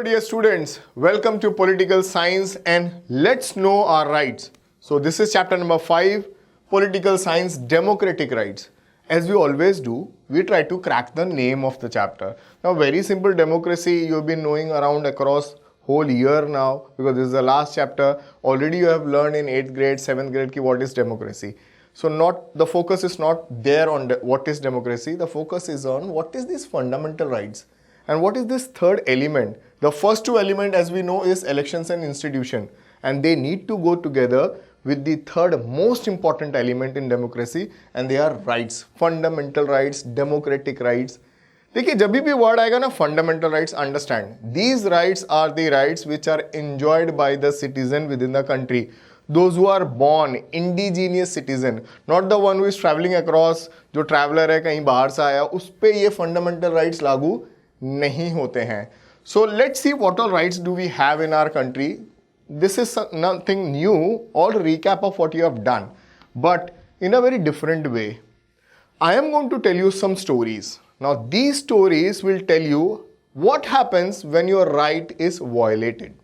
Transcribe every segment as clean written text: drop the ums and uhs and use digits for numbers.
dear students, welcome to Political Science and let's know our rights. So this is chapter number 5, Political Science, Democratic Rights. As we always do, we try to crack the name of the chapter. Now very simple, democracy you've been knowing around across whole year now because this is the last chapter. Already you have learned in 8th grade, 7th grade ki what is democracy. So the focus is not there on what is democracy, the focus is on what is these fundamental rights. And what is this third element? The first two elements, as we know, is elections and institution. And they need to go together with the third most important element in democracy, and they are rights. Fundamental rights, democratic rights. देखिए जब भी word आएगा ना fundamental rights, understand these rights are the rights which are enjoyed by the citizen within the country, those who are born indigenous citizen, not the one who is traveling across, जो traveller है कहीं बाहर से आया, उस पे ये fundamental rights लागू नहीं होते हैं. So let's see what all rights do we have in our country. This is nothing new, all recap of what you have done, but in a very different way. I am going to tell you some stories. Now these stories will tell you what happens when your right is violated,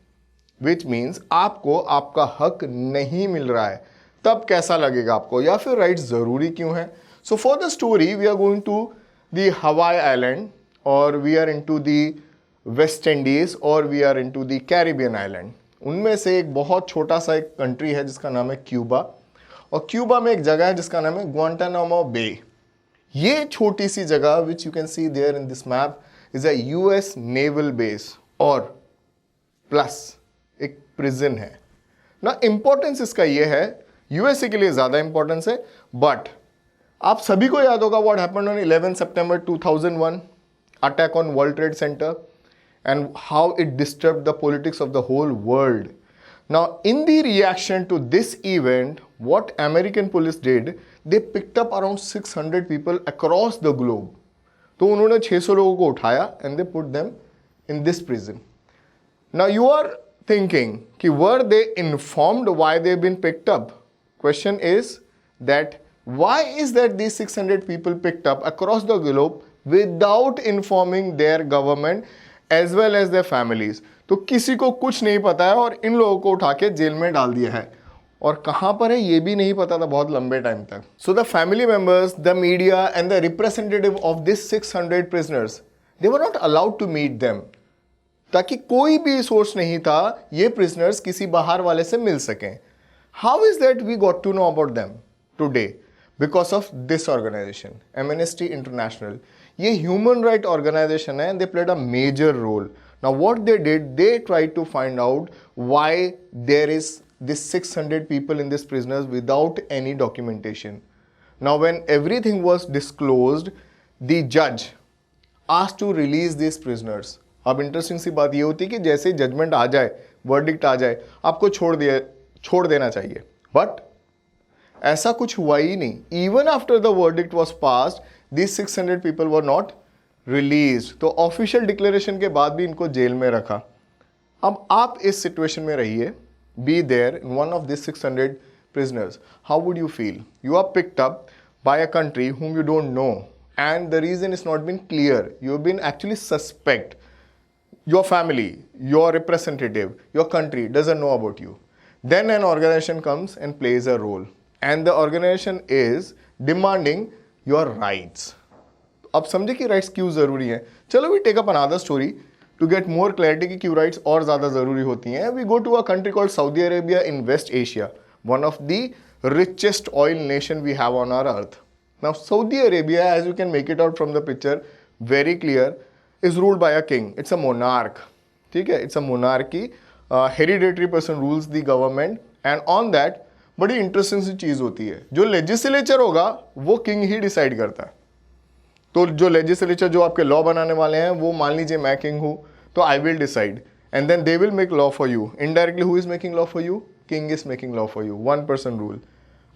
which means आपको आपका हक नहीं मिल रहा है, तब कैसा लगेगा आपको, या फिर राइट्स ज़रूरी क्यों है. So for the story we are going to the Hawaii Island, और we are into the West Indies, और we are into the Caribbean island. उनमें से एक बहुत छोटा सा एक कंट्री है जिसका नाम है क्यूबा, और क्यूबा में एक जगह है जिसका नाम है ग्वांटानामो बे. ये छोटी सी जगह which you can see there in this map is a US naval base, और प्लस एक प्रिजन है ना. इंपॉर्टेंस इसका ये है, यूएसए के लिए ज़्यादा इंपॉर्टेंस है, बट आप सभी को याद होगा what happened on 11 September 2001, attack on World Trade Center, and how it disturbed the politics of the whole world. Now in the reaction to this event, what American police did, they picked up around 600 people across the globe. तो उन्होंने 600 लोगों को उठाया and they put them in this prison. Now you are thinking कि were they informed why they've been picked up? Question is that why is that these 600 people picked up across the globe without informing their government as well as their families? तो किसी को कुछ नहीं पता है और इन लोगों को उठा के जेल में डाल दिया है, और कहाँ पर है ये भी नहीं पता था बहुत लंबे टाइम तक. So the family members, the media and the representative of this 600 prisoners, they were not allowed to meet them, ताकि कोई भी सोर्स नहीं था ये prisoners किसी बाहर वाले से मिल सकें. How is that we got to know about them today? Because of this organization, Amnesty International. ये ह्यूमन राइट ऑर्गेनाइजेशन है, they played a major role. Now what they did, they try to find out why there is this 600 people in this prisoners without any documentation. Now when everything was disclosed, the जज asked to release this prisoners. अब interesting सी बात ये होती है कि जैसे ही judgement आ जाए, वर्डिक्ट आ जाए, आपको छोड़ देना चाहिए, बट ऐसा कुछ हुआ ही नहीं. Even after the verdict was passed, these 600 people were not released. तो ऑफिशियल डिक्लेरेशन के बाद भी इनको जेल में रखा. अब आप इस सिचुएशन में रहिए, be there in one of these 600 prisoners. How would you feel? You are picked up by a country whom you don't know, and the reason is not been clear. You have been actually suspect. Your family, your representative, your country doesn't know about you. Then an organization comes and plays a role, and the organization is demanding your rights. अब समझे कि rights क्यों ज़रूरी हैं. चलो we take up another story to get more clarity कि क्यों rights और ज़्यादा ज़रूरी होती हैं. We go to a country called Saudi Arabia in West Asia, one of the richest oil nation we have on our earth. Now Saudi Arabia, as you can make it out from the picture, very clear, is ruled by a king. It's a monarch. ठीक है, it's a monarchy. Hereditary person rules the government, and on that बड़ी interesting सी चीज़ होती है, जो legislature होगा वो king ही decide करता है. तो जो लेजिस्लेचर, जो आपके लॉ बनाने वाले हैं, वो मान लीजिए मैं किंग हूँ, तो I will decide and then they will make law for you. Indirectly who is making law for you? King is making law for you. One person rule.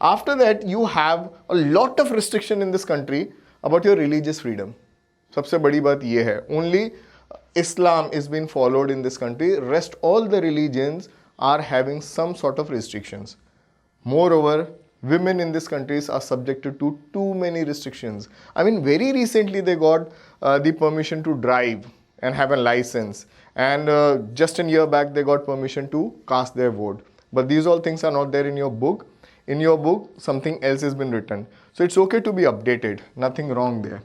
After that you have a lot of restriction in this country about your religious freedom. सबसे बड़ी बात ये है, only Islam is been followed in this country, rest all the religions are having some sort of restrictions. Moreover, women in this countries are subjected to too many restrictions. I mean, very recently they got the permission to drive and have a license, and just a year back they got permission to cast their vote. But these all things are not there in your book. In your book something else has been written, so it's okay to be updated, nothing wrong there.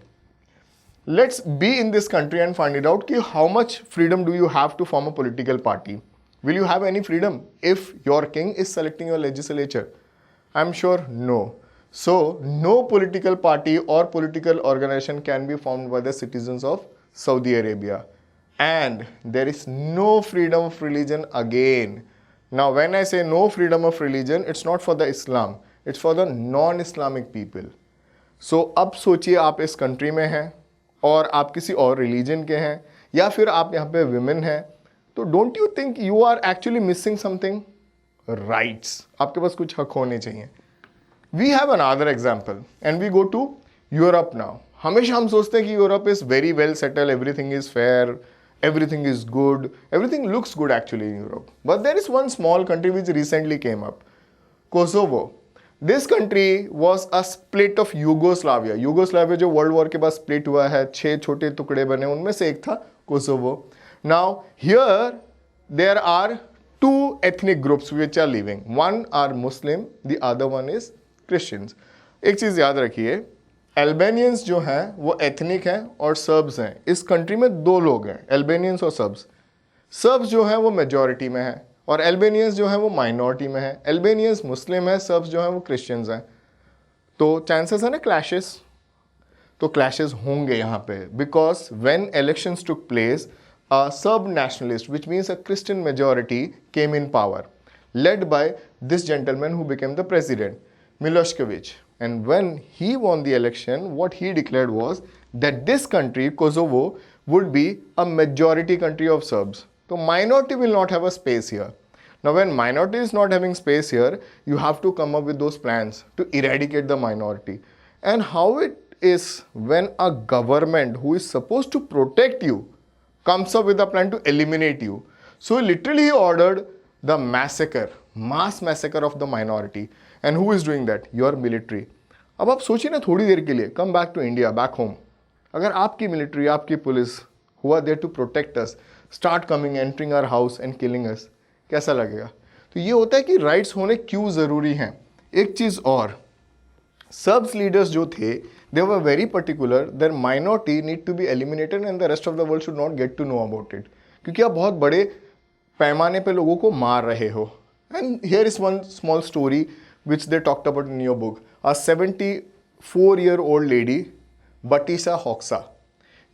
Let's be in this country and find it out ki how much freedom do you have to form a political party. Will you have any freedom if your king is selecting your legislature? I'm sure no. So no political party or political organization can be formed by the citizens of Saudi Arabia, and there is no freedom of religion again. Now when I say no freedom of religion, it's not for the Islam, it's for the non-Islamic people. So अब सोचिए आप इस country में हैं और आप किसी और रिलीजन के हैं या फिर आप यहाँ पे विमेन हैं, तो don't you think you are actually missing something? Rights, आपके पास कुछ हक होने चाहिए. We have another example and we go to Europe now. हमेशा हम सोचते हैं कि Europe is very well settle, everything is fair, everything is good, everything looks good actually in Europe. But there is one small country which recently came up, Kosovo. This country was a split of Yugoslavia. Yugoslavia जो world war के बाद split हुआ है, 6 छोटे टुकड़े बने, उनमें से एक था Kosovo. Now here there are 2 ethnic groups which are living. One are Muslim, the other one is Christians. एक चीज़ याद रखिए, अल्बानियंस जो हैं वो एथनिक हैं और सर्ब्स हैं. इस कंट्री में 2 लोग हैं, अल्बानियंस और सर्ब्स. सर्ब्स जो हैं वो मेजॉरिटी में हैं और अल्बानियंस जो हैं वो माइनॉरिटी में हैं. अल्बानियंस मुस्लिम हैं, सर्ब्स जो हैं वो क्रिश्चियंस हैं. तो चांसेस है ना क्लैशेस, तो क्लैशेस होंगे यहाँ पे, because when elections took place a SERB nationalist which means a Christian majority came in power, led by this gentleman who became the president, Milosevic. And when he won the election, what he declared was that this country, Kosovo, would be a majority country of Serbs. So minority will not have a space here. Now when minority is not having space here, you have to come up with those plans to eradicate the minority. And how it is when a government who is supposed to protect you comes up with a plan to eliminate you. So literally he ordered the massacre, mass massacre of the minority. And who is doing that? Your military. अब आप सोचिए ना थोड़ी देर के लिए, come back to India, back home. अगर आपकी मिलिट्री, आपकी police who are there to protect us start coming, entering our house and killing us, कैसा लगेगा? तो ये होता है कि राइट्स होने क्यों ज़रूरी हैं. एक चीज़ और, सर्ब्स लीडर्स जो थे, they were very particular that minority need to be eliminated and the rest of the world should not get to know about it. क्योंकि आप बहुत बड़े पैमाने पे लोगों को मार रहे हो. And here is one small story which they talked about in your book. A 74-year-old lady, Batisa Hoxha,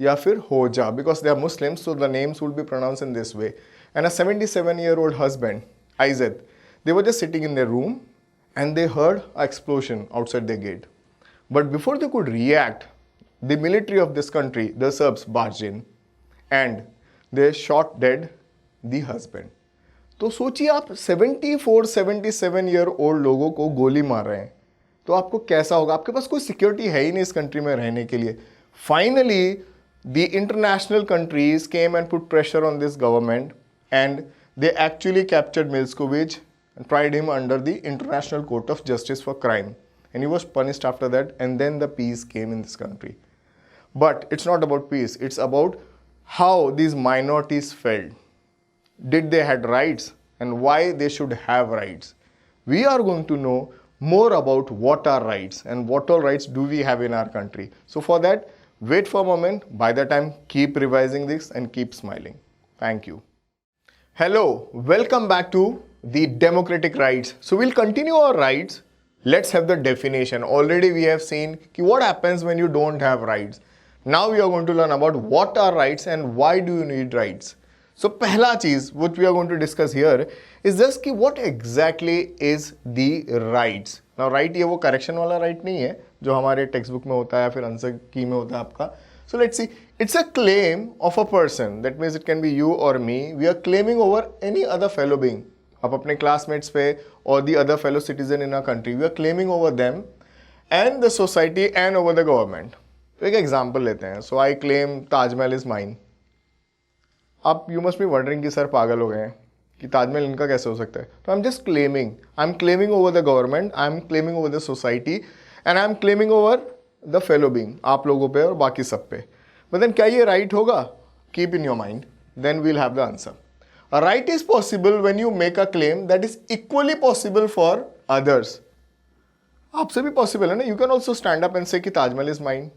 या फिर Hoja, because they are Muslims, so the names will be pronounced in this way. And a 77-year-old husband, Izet, they were just sitting in their room and they heard an explosion outside their gate. But before they could react, the military of this country, the Serbs, barged in and they shot dead the husband. तो सोचिए आप 74-77 year old लोगों को गोली मार रहे हैं, तो आपको कैसा होगा? आपके पास कोई सिक्योरिटी है ही नहीं इस कंट्री में रहने के लिए. Finally the international countries came and put pressure on this government and they actually captured Milosevic and tried him under the International Court of Justice for crime, and he was punished after that, and then the peace came in this country. But it's not about peace, it's about how these minorities felt. Did they had rights and why they should have rights? We are going to know more about what are rights and what all rights do we have in our country. So for that, wait for a moment. By the time, keep revising this and keep smiling. Thank you. Hello, welcome back to the democratic rights. So we'll continue our rights. Let's have the definition. Already we have seen what happens when you don't have rights. Now we are going to learn about what are rights and why do you need rights. So पहला चीज what we are going to discuss here is just कि what exactly is the rights. Now right ये वो correction वाला right नहीं है जो हमारे टेक्स्ट बुक में होता है या फिर आंसर की में होता है आपका. So let's see. It's a claim of a person. That means it can be you or me. We are claiming over any other fellow being. आप अपने classmates पे or the other fellow citizen in our country. We are claiming over them and the society and over the government. तो एक example लेते हैं. So I claim Taj Mahal is mine. आप you must be wondering कि sir पागल हो गए हैं कि ताजमहल इनका कैसे हो सकता है. तो I'm just claiming. I'm claiming over the government. I'm claiming over the society and I'm claiming over the fellow being. आप लोगों पे और बाकी सब पे. But then क्या ये right होगा? Keep in your mind. then we'll have the answer. A right is possible when you make a claim that is equally possible for others. आपसे भी possible है ना? You can also stand up and say कि Taj Mahal is mine.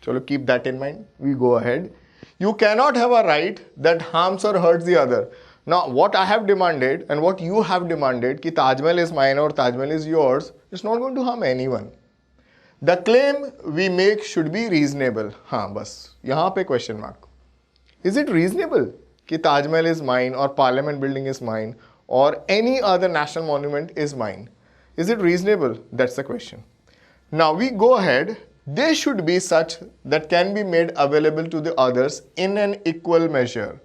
चलो, keep that in mind. We go ahead. You cannot have a right that harms or hurts the other. Now, what I have demanded and what you have demanded कि Taj Mahal is mine और Taj Mahal is yours, is not going to harm anyone. The claim we make should be reasonable. हाँ, बस यहाँ पे question mark. Is it reasonable कि Taj Mahal is mine or Parliament building is mine or any other national monument is mine? Is it reasonable? That's the question. Now we go ahead. They should be such that can be made available to the others in an equal measure.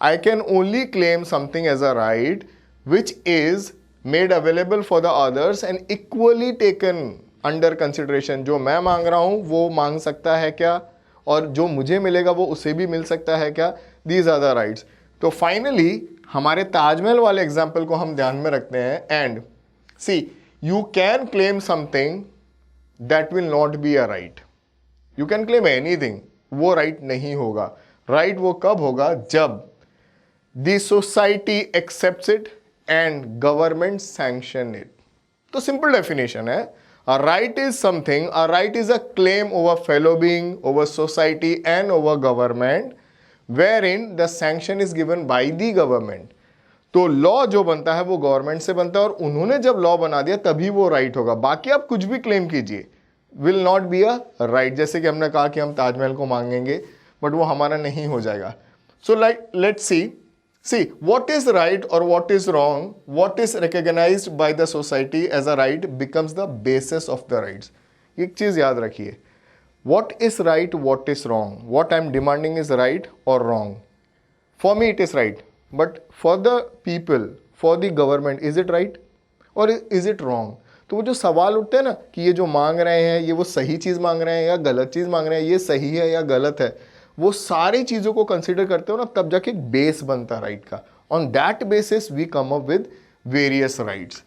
I can only claim something as a right which is made available for the others and equally taken under consideration. जो मैं मांग रहा हूँ वो मांग सकता है क्या, और जो मुझे मिलेगा वो उसे भी मिल सकता है क्या? These are the rights. तो फाइनली हमारे ताजमहल वाले एग्जाम्पल को हम ध्यान में रखते हैं. And see, you can claim something that will not be a right. You can claim anything, वो राइट नहीं होगा. राइट वो कब होगा? जब the society accepts it and government sanction it. तो सिंपल डेफिनेशन है, a right is something, a right is a claim over fellow being, over society and over government, wherein the sanction is given by the government. तो law जो बनता है वो government से बनता है, और उन्होंने जब लॉ बना दिया तभी वो राइट होगा. बाकी आप कुछ भी क्लेम कीजिए, will not be a right. जैसे कि हमने कहा कि हम ताजमहल को मांगेंगे बट वो हमारा नहीं हो जाएगा. So like let's see what is right or what is wrong, what is recognized by the society as a right becomes the basis of the rights. एक चीज याद रखिए, what is right, what is wrong, what I am demanding is right or wrong. For me it is right, but for the people, for the government, is it right or is it wrong? तो वो जो सवाल उठते हैं ना कि ये जो मांग रहे हैं ये वो सही चीज मांग रहे हैं या गलत चीज मांग रहे हैं, ये सही है या गलत है, वो सारी चीजों को कंसीडर करते हो ना, तब जाके एक बेस बनता है राइट का. On that basis we come up with various rights.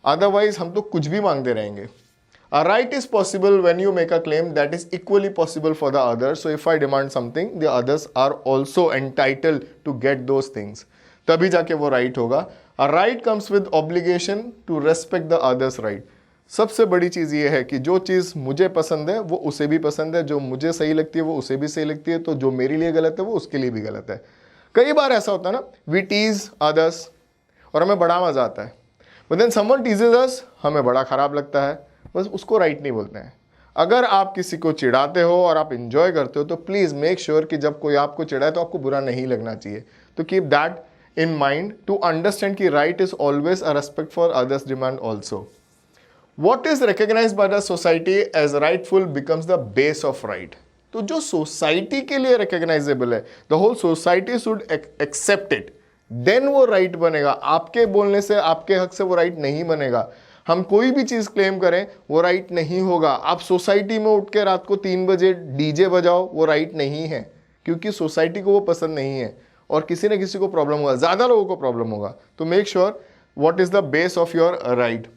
Otherwise हम तो कुछ भी मांगते रहेंगे. A right is possible when you make a claim that is equally possible for the others. So if I demand something, the others are also entitled to get those things, तभी जाके वो right होगा. A right comes with obligation to respect the others right. सबसे बड़ी चीज़ ये है कि जो चीज़ मुझे पसंद है वो उसे भी पसंद है, जो मुझे सही लगती है वो उसे भी सही लगती है, तो जो मेरे लिए गलत है वो उसके लिए भी गलत है. कई बार ऐसा होता है ना, वी टीज अदर्स और हमें बड़ा मज़ा आता है, बट देन समवन टीजेस अस, हमें बड़ा ख़राब लगता है. बस उसको राइट नहीं बोलते हैं. अगर आप किसी को चिढ़ाते हो और आप इंजॉय करते हो तो प्लीज़ मेक श्योर कि जब कोई आपको चिढ़ाए तो आपको बुरा नहीं लगना चाहिए. तो keep that in mind to understand कि right is always a respect for others demand also. What is recognized by the society as rightful becomes the base of right. तो जो सोसाइटी के लिए रिकॉग्नाइजेबल है, the whole society should accept it, then वो right बनेगा. आपके बोलने से, आपके हक से वो राइट नहीं बनेगा. हम कोई भी चीज क्लेम करें वो राइट नहीं होगा. आप सोसाइटी में उठ के रात को 3 बजे डीजे बजाओ, वो राइट नहीं है, क्योंकि सोसाइटी को वो पसंद नहीं है और किसी न किसी को प्रॉब्लम होगा, ज्यादा लोगों को प्रॉब्लम होगा. तो make sure what is the base of your right.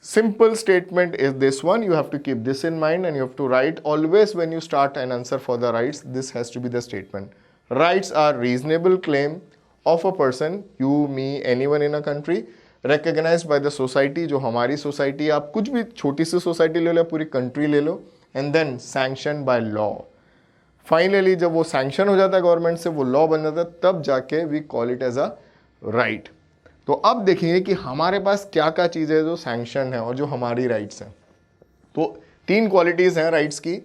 Simple statement is this one. You have to keep this in mind and you have to write always when you start an answer for the rights. This has to be the statement. Rights are reasonable claim of a person, you, me, anyone in a country, recognized by the society. जो हमारी society, आप कुछ भी छोटी सी society ले लो, पूरी country ले लो, and then sanctioned by law. Finally जब वो सैंक्शन हो जाता है गवर्नमेंट से, वो लॉ बन जाता है, तब जाके we call it as a right. तो अब देखेंगे कि हमारे पास क्या क्या चीज़ है जो सैंक्शन है और जो हमारी राइट्स हैं. तो 3 क्वालिटीज़ हैं राइट्स की.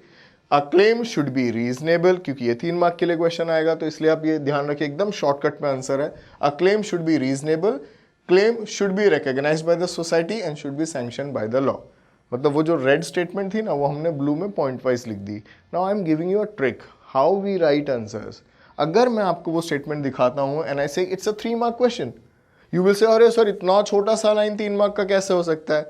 अ क्लेम शुड बी रीजनेबल, क्योंकि ये 3 मार्क के लिए क्वेश्चन आएगा, तो इसलिए आप ये ध्यान रखिए, एकदम शॉर्टकट में आंसर है. A claim should be reasonable, claim should be recognized by the society and should be sanction by the law. मतलब वो जो रेड स्टेटमेंट थी ना, वो हमने ब्लू में पॉइंट वाइज लिख दी. Now I am giving you a trick how we write answers. अगर मैं आपको वो स्टेटमेंट दिखाता हूँ एंड आई से it's a 3 mark question, You will say, अरे सर इतना छोटा सा लाइन 3 मार्क का कैसे हो सकता है?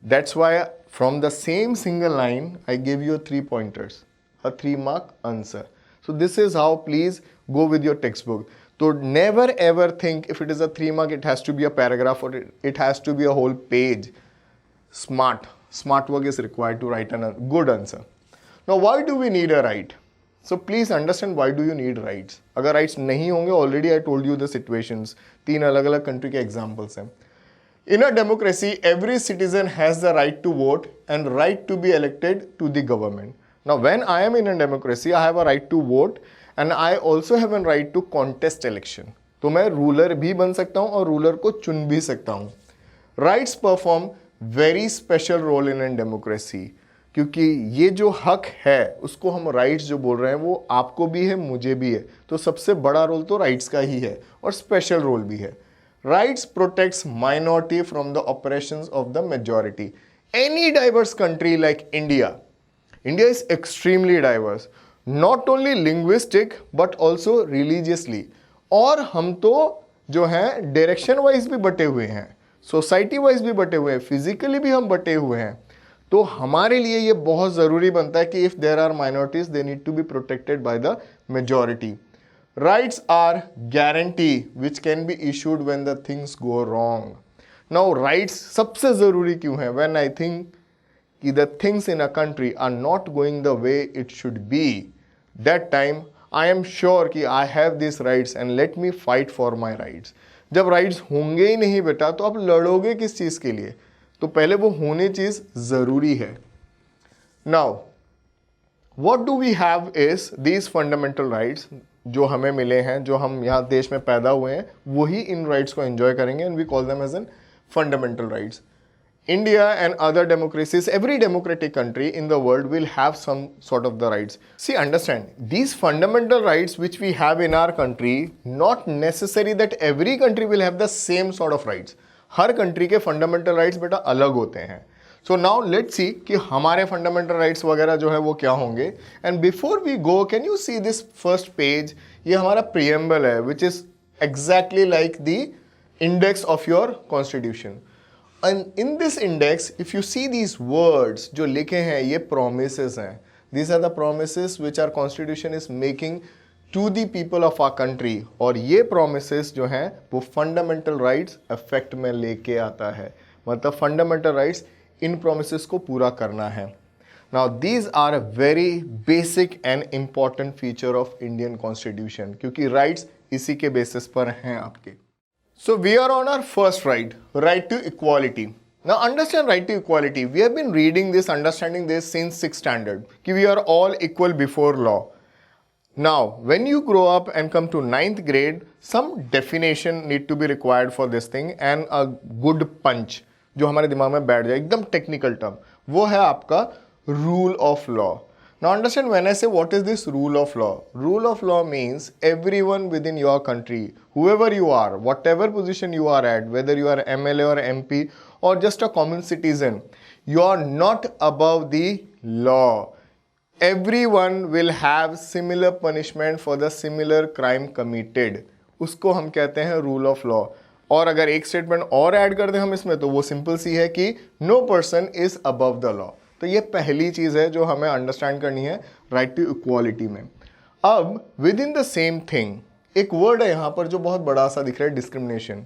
That's why from the same single line I gave you 3 pointers, a 3 mark answer. So this is how, please go with your textbook. So never ever think if it is a 3 mark it has to be a paragraph or it has to be a whole page. Smart work is required to write a good answer. Now why do we need a right? So please understand why do you need rights. अगर rights नहीं होंगे, already I told you the situations, 3 अलग अलग country के examples हैं. In a democracy, every citizen has the right to vote and right to be elected to the government. Now, when I am in a democracy, I have a right to vote and I also have a right to contest election. तो मैं ruler भी बन सकता हूँ और ruler को चुन भी सकता हूँ. Rights perform very special role in a democracy. क्योंकि ये जो हक है उसको हम राइट्स जो बोल रहे हैं वो आपको भी है, मुझे भी है. तो सबसे बड़ा रोल तो राइट्स का ही है और स्पेशल रोल भी है. Rights protects minority from the oppressions of the majority. Any diverse country like India is extremely diverse, not only linguistic but also religiously. और हम तो जो हैं डायरेक्शन वाइज भी बटे हुए हैं, सोसाइटी वाइज भी बटे हुए हैं, फिजिकली भी हम बटे हुए हैं. तो हमारे लिए ये बहुत ज़रूरी बनता है कि if there are minorities they need to be protected by the majority. Rights are guarantee which can be issued when the things go wrong. Now rights सबसे ज़रूरी क्यों है? When I think कि the things in a country are not going the way it should be, that time I am sure कि I have these rights and let me fight for my rights. जब rights होंगे ही नहीं बेटा तो आप लड़ोगे किस चीज़ के लिए? तो पहले वो होने चीज़ ज़रूरी है. Now what do we have is these fundamental rights जो हमें मिले हैं, जो हम यहाँ देश में पैदा हुए हैं, वही इन राइट्स को एंजॉय करेंगे and we call them as an fundamental rights. India and other democracies, every democratic country in the world will have some sort of the rights. See, understand, these fundamental rights which we have in our country, not necessary that every country will have the same sort of rights. Her country के fundamental rights बेटा अलग होते हैं. So now let's see कि हमारे fundamental rights वगैरह जो है वो क्या होंगे. And before we go, can you see this first page? ये हमारा preamble है, which is exactly like the index of your constitution. And in this index, if you see these words जो लिखे हैं ये promises हैं. These are the promises which our constitution is making to the people of our country. और ये promises जो हैं वो fundamental rights effect में लेके आता है. मतलब fundamental rights इन promises को पूरा करना है. Now these are a very basic and important feature of Indian constitution क्योंकि rights इसी के basis पर हैं आपके. So we are on our first right, right to equality. Now understand right to equality. We have been reading this, understanding this since 6th standard. कि we are all equal before law. Now when you grow up and come to 9th grade, some definition need to be required for this thing and a good punch जो हमारे दिमाग में बैठ जाए, एकदम technical term. वो है आपका rule of law. Now understand when I say what is this rule of law? Rule of law means everyone within your country, whoever you are, whatever position you are at, whether you are MLA or MP or just a common citizen, you are not above the law. Everyone will have similar punishment for the similar crime committed. उसको हम कहते हैं rule of law. और अगर एक statement और add कर दें हम इसमें तो वो सिंपल सी है कि no person is above the law. तो ये पहली चीज़ है जो हमें अंडरस्टैंड करनी है राइट टू इक्वालिटी में. अब with in the same thing एक वर्ड है यहाँ पर जो बहुत बड़ा सा दिख रहा है, डिस्क्रिमिनेशन.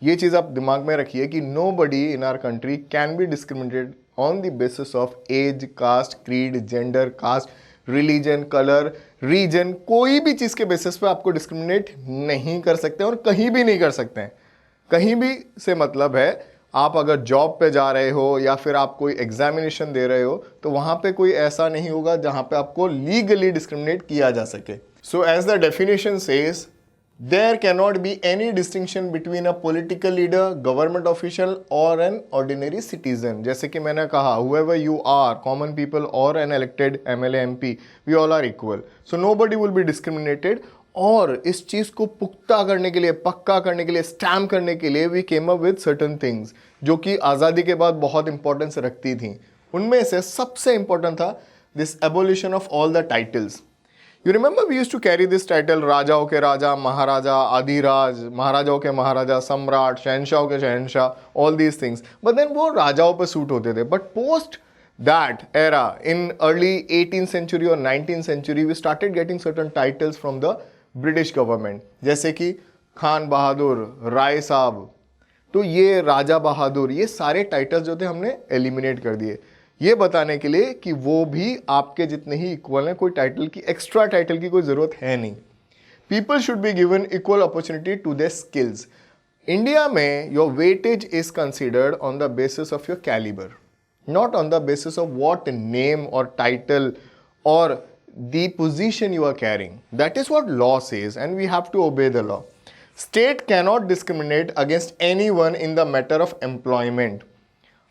ये चीज़ आप दिमाग में रखिए कि nobody in our country can be discriminated on the basis of age, caste, creed, gender, caste, religion, colour, region. कोई भी चीज़ के बेसिस पे आपको डिस्क्रिमिनेट नहीं कर सकते और कहीं भी नहीं कर सकते हैं. कहीं भी से मतलब है आप अगर जॉब पे जा रहे हो या फिर आप कोई एग्जामिनेशन दे रहे हो तो वहाँ पे कोई ऐसा नहीं होगा जहाँ पे आपको लीगली डिस्क्रिमिनेट किया जा सके. So as the definition says there can not be any distinction between a political leader, government official और एन ऑर्डिनरी सिटीजन. जैसे कि मैंने कहा whoever you are, common people or an elected MLA MP, we all are equal. So nobody will be discriminated. और इस चीज़ को पुख्ता करने के लिए, पक्का करने के लिए, स्टैम्प करने के लिए we came up with certain things जो कि आज़ादी के बाद बहुत इंपॉर्टेंस रखती थी. उनमें से सबसे इंपॉर्टेंट था this abolition of all the titles. You remember we used to carry this title, राजाओं के राजा, महाराजा, आदिराज, महाराजाओं के महाराजा, सम्राट, शहनशाहों के शहनशाह, all these things. But then वो राजाओं पर सूट होते थे. But post that era in early 18th century or 19th century we started getting certain titles from the British government जैसे कि खान बहादुर, राय साहब. तो ये राजा बहादुर, ये सारे टाइटल्स जो थे हमने एलिमिनेट कर दिए. ये बताने के लिए कि वो भी आपके जितने ही इक्वल हैं, कोई टाइटल की, एक्स्ट्रा टाइटल की कोई ज़रूरत है नहीं. People should be given equal opportunity to their skills. India में your weightage is considered on the basis of your calibre, not on the basis of what name or title or the position you are carrying. That is what law says, and we have to obey the law. State cannot discriminate against anyone in the matter of employment.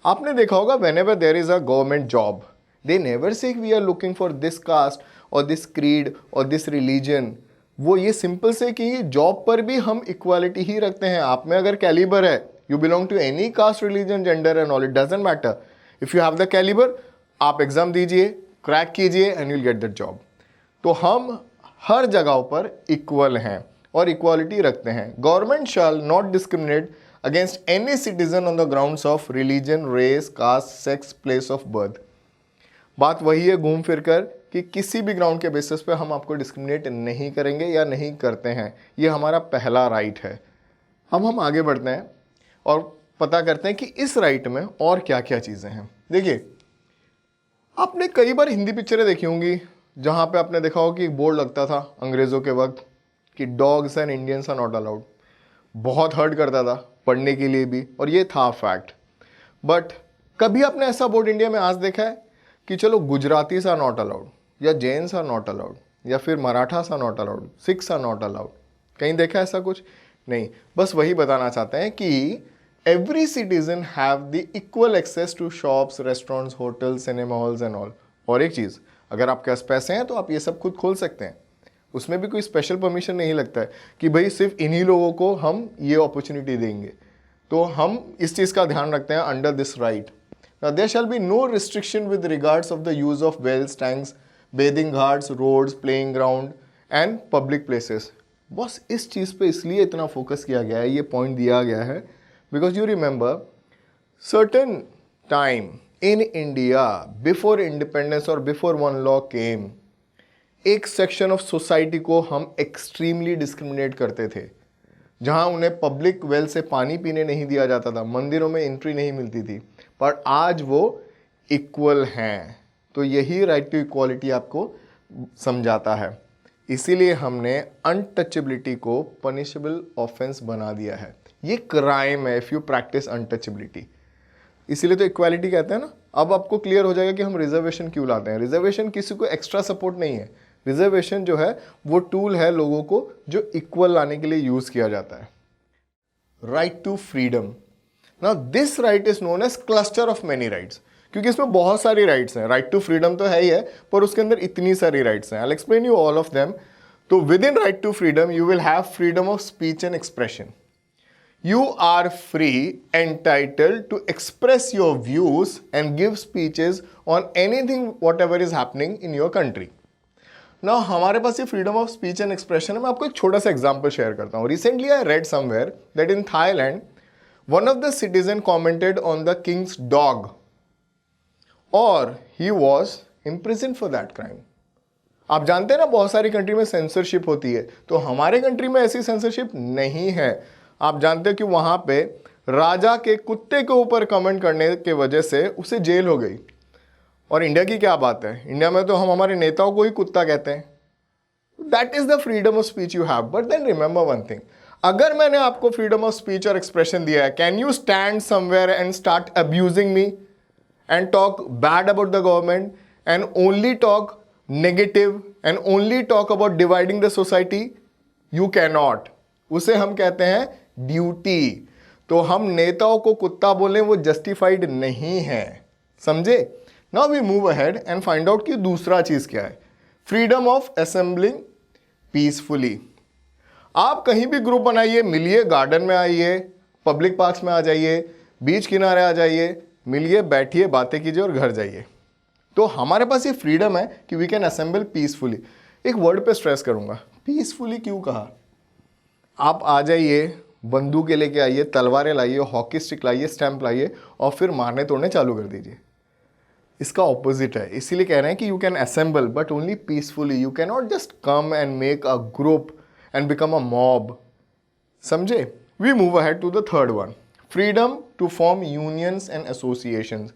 आपने देखा होगा whenever there is a government job, they never say we are looking for this caste or this creed or this religion. वो ये simple से कि job पर भी हम इक्वालिटी ही रखते हैं. आप में अगर कैलिबर है, you belong to any caste, religion, gender and all, it doesn't matter. If you have the calibre, आप एग्जाम दीजिए, क्रैक कीजिए and you'll get the job. तो हम हर जगहों पर इक्वल हैं और इक्वालिटी रखते हैं. Government shall not discriminate against any citizen on the grounds of religion, race, caste, sex, place of birth. बात वही है घूम फिर कर कि किसी भी ग्राउंड के बेसिस पे हम आपको डिस्क्रिमिनेट नहीं करेंगे या नहीं करते हैं. ये हमारा पहला राइट है. अब हम आगे बढ़ते हैं और पता करते हैं कि इस राइट में और क्या क्या चीज़ें हैं. देखिए, आपने कई बार हिंदी पिक्चरें देखी होंगी जहाँ पे आपने देखा हो कि एक बोर्ड लगता था अंग्रेज़ों के वक्त कि dogs and Indians are not allowed. बहुत हर्ट करता था पढ़ने के लिए भी, और ये था फैक्ट. बट कभी आपने ऐसा बोर्ड इंडिया में आज देखा है कि चलो गुजरातीस आर नॉट अलाउड, या जैन्स आर नॉट अलाउड, या फिर Marathas are not allowed, Sikhs are not allowed? कहीं देखा ऐसा कुछ? नहीं. बस वही बताना चाहते हैं कि every citizen have the equal access to shops, restaurants, hotels, cinema halls and all. और एक चीज़, अगर आपके पास पैसे हैं तो आप ये सब खुद खोल सकते हैं. उसमें भी कोई स्पेशल परमिशन नहीं लगता है कि भाई सिर्फ इन्हीं लोगों को हम ये अपॉर्चुनिटी देंगे. तो हम इस चीज़ का ध्यान रखते हैं under this right. Now there shall be no restriction with regards of the use of wells, tanks, bathing ghats, roads, playing ground and public places. बस इस चीज़ पे इसलिए इतना फोकस किया गया है, ये पॉइंट दिया गया है, because you remember certain time in India before independence or before one law came, एक सेक्शन ऑफ सोसाइटी को हम एक्सट्रीमली डिस्क्रिमिनेट करते थे, जहां उन्हें पब्लिक वेल से पानी पीने नहीं दिया जाता था, मंदिरों में एंट्री नहीं मिलती थी. पर आज वो इक्वल हैं. तो यही राइट टू इक्वालिटी आपको समझाता है. इसीलिए हमने अनटचेबिलिटी को पनिशेबल ऑफेंस बना दिया है. ये क्राइम है इफ़ यू प्रैक्टिस अनटचेबिलिटी. इसीलिए तो इक्वालिटी कहते हैं ना. अब आपको क्लियर हो जाएगा कि हम रिजर्वेशन क्यों लाते हैं. रिजर्वेशन किसी को एक्स्ट्रा सपोर्ट नहीं है. रिजर्वेशन जो है वो टूल है लोगों को जो इक्वल लाने के लिए यूज़ किया जाता है. Right to freedom. Now this right is known as cluster of many rights, क्योंकि इसमें बहुत सारी राइट्स हैं. राइट टू फ्रीडम तो है ही है, पर उसके अंदर इतनी सारी राइट्स हैं. I will explain you all of them. तो within right to freedom you will have freedom of speech and expression. You are free, entitled to express your views and give speeches on anything whatever is happening in your country. Now हमारे पास ये freedom of speech and expression है. मैं आपको एक छोटा सा example share करता हूँ. Recently I read somewhere that in Thailand one of the citizen commented on the king's dog, or he was imprisoned for that crime. आप जानते हैं ना बहुत सारी कंट्री में सेंसरशिप होती है, तो हमारे कंट्री में ऐसी सेंसरशिप नहीं है. आप जानते हो कि वहाँ पे राजा के कुत्ते के ऊपर कमेंट करने के वजह से उसे जेल हो गई. और इंडिया की क्या बात है, इंडिया में तो हम हमारे नेताओं को ही कुत्ता कहते हैं. That is the freedom of speech you have. But then remember one thing, अगर मैंने आपको फ्रीडम ऑफ स्पीच और एक्सप्रेशन दिया है, can you stand somewhere and start abusing me and talk bad about the government and only talk negative and only talk about dividing the society? You can not. उसे हम कहते हैं duty. तो हम नेताओं को कुत्ता बोलें वो जस्टिफाइड नहीं है. समझे? Now we move ahead and find out कि दूसरा चीज क्या है. Freedom of assembling peacefully. आप कहीं भी ग्रुप बनाइए, मिलिए, गार्डन में आइए, पब्लिक पार्क्स में आ जाइए, बीच किनारे आ जाइए, मिलिए, बैठिए, बातें कीजिए और घर जाइए. तो हमारे पास ये फ्रीडम है कि वी कैन असेंबल पीसफुली. एक वर्ड पे स्ट्रेस करूंगा, पीसफुली क्यों कहा. आप आ जाइए, बंदूकें लेके आइए, तलवारें लाइए, हॉकी स्टिक लाइए, स्टैंप लाइए और फिर मारने तोड़ने चालू कर दीजिए. इसका ऑपोजिट है. इसीलिए कह रहे हैं कि you can assemble but only peacefully. You can not just come and make a group and become a mob. समझे? We move ahead to the third one, freedom to form unions and associations.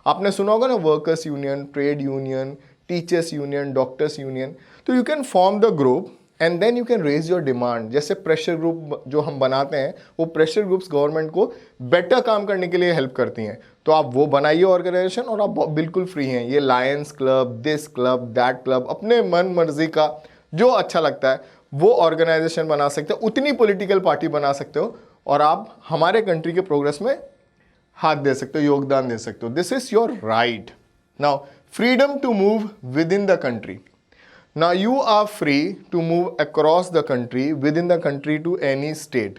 आपने सुना होगा ना workers union, trade union, teachers union, doctors union. तो you can form the group and then you can raise your demand. जैसे pressure group जो हम बनाते हैं, वो प्रेशर ग्रुप्स गवर्नमेंट को बेटर काम करने के लिए हेल्प करती हैं. तो आप वो बनाइए ऑर्गेनाइजेशन और आप बिल्कुल फ्री हैं. ये Lions club, this club, that club, अपने मन मर्जी का जो अच्छा लगता है वो ऑर्गेनाइजेशन बना सकते हो, उतनी पॉलिटिकल पार्टी बना सकते हो और आप हमारे कंट्री के प्रोग्रेस में हाथ दे सकते हो, योगदान दे सकते हो. This is your right. Now freedom to move within the country. Now you are free to move across the country, within the country to any state.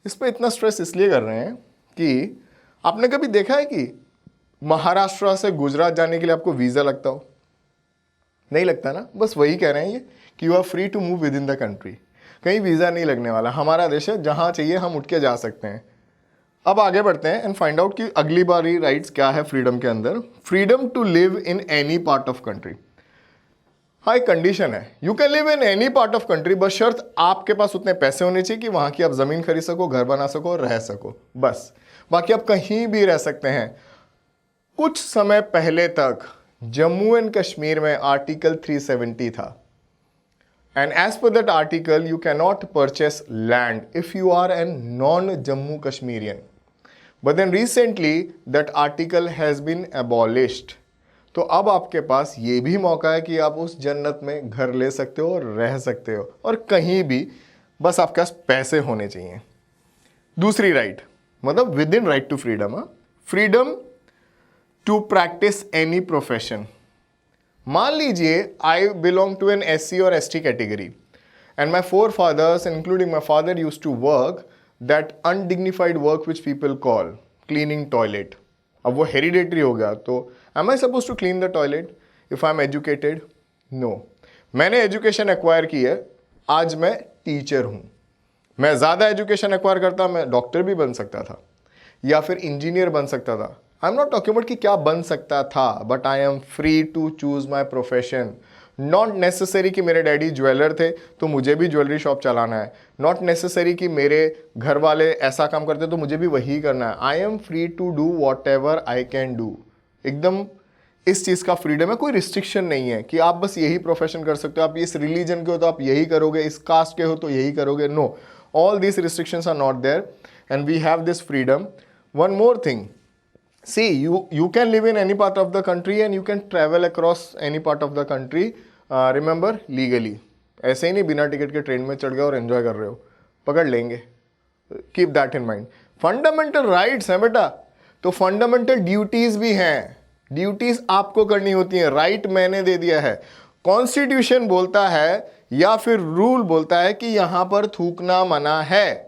इस पे इतना स्ट्रेस इसलिए कर रहे हैं कि आपने कभी देखा है कि महाराष्ट्र से गुजरात जाने के लिए आपको वीज़ा लगता हो? नहीं लगता ना. बस वही कह रहे हैं ये कि you are free to move within the country. कहीं वीज़ा नहीं लगने वाला. हमारा देश है, जहाँ चाहिए हम उठ के जा सकते हैं. अब आगे बढ़ते हैं एंड फाइंड आउट कि अगली बारी राइट्स क्या है फ्रीडम के अंदर. Freedom to live in any part of country. हाँ, एक कंडीशन है. You can live in any part of country, बस शर्त आपके पास उतने पैसे होने चाहिए कि वहां की आप जमीन खरीद सको, घर बना सको और रह सको, बस. बाकी आप कहीं भी रह सकते हैं. कुछ समय पहले तक जम्मू एंड कश्मीर में आर्टिकल 370 था and as per that article you can not purchase land if you are an non Jammu Kashmirian. But then recently that article has been abolished. तो अब आपके पास ये भी मौका है कि आप उस जन्नत में घर ले सकते हो और रह सकते हो और कहीं भी, बस आपके पास पैसे होने चाहिए. दूसरी राइट, मतलब within right to freedom. Freedom to practice any profession. मान लीजिए I belong to an SC और ST category and my forefathers including my father use to work that undignified work which people call cleaning toilet. अब वो hereditary हो गया, तो am I supposed to clean the toilet if I'm educated? No. मैंने education acquire की है, आज मैं टीचर हूँ. मैं ज़्यादा एजुकेशन एक्वायर करता, मैं डॉक्टर भी बन सकता था या फिर इंजीनियर बन सकता था. I am not talking about कि क्या बन सकता था, but I am free to choose my profession. Not necessary कि मेरे डैडी ज्वेलर थे तो मुझे भी ज्वेलरी शॉप चलाना है. नॉट नेसेसरी कि मेरे घर वाले ऐसा काम करते तो मुझे भी वही करना है. I am free to do whatever I can do. एकदम इस चीज़ का फ्रीडम है. कोई रिस्ट्रिक्शन नहीं है कि आप बस यही प्रोफेशन कर सकते हो, आप इस रिलीजन के हो तो आप यही करोगे, इस कास्ट के हो तो यही करोगे. No, all these restrictions are not there and we have this freedom. One more thing, see you can live in any part of the country and you can travel across any part of the country, remember legally. ऐसे ही नहीं बिना ticket के train में चढ़ गए और enjoy कर रहे हो, पकड़ लेंगे. Keep that in mind. Fundamental rights हैं बेटा, तो फंडामेंटल ड्यूटीज भी हैं. ड्यूटीज आपको करनी होती हैं. राइट मैंने दे दिया है. कॉन्स्टिट्यूशन बोलता है या फिर रूल बोलता है कि यहां पर थूकना मना है,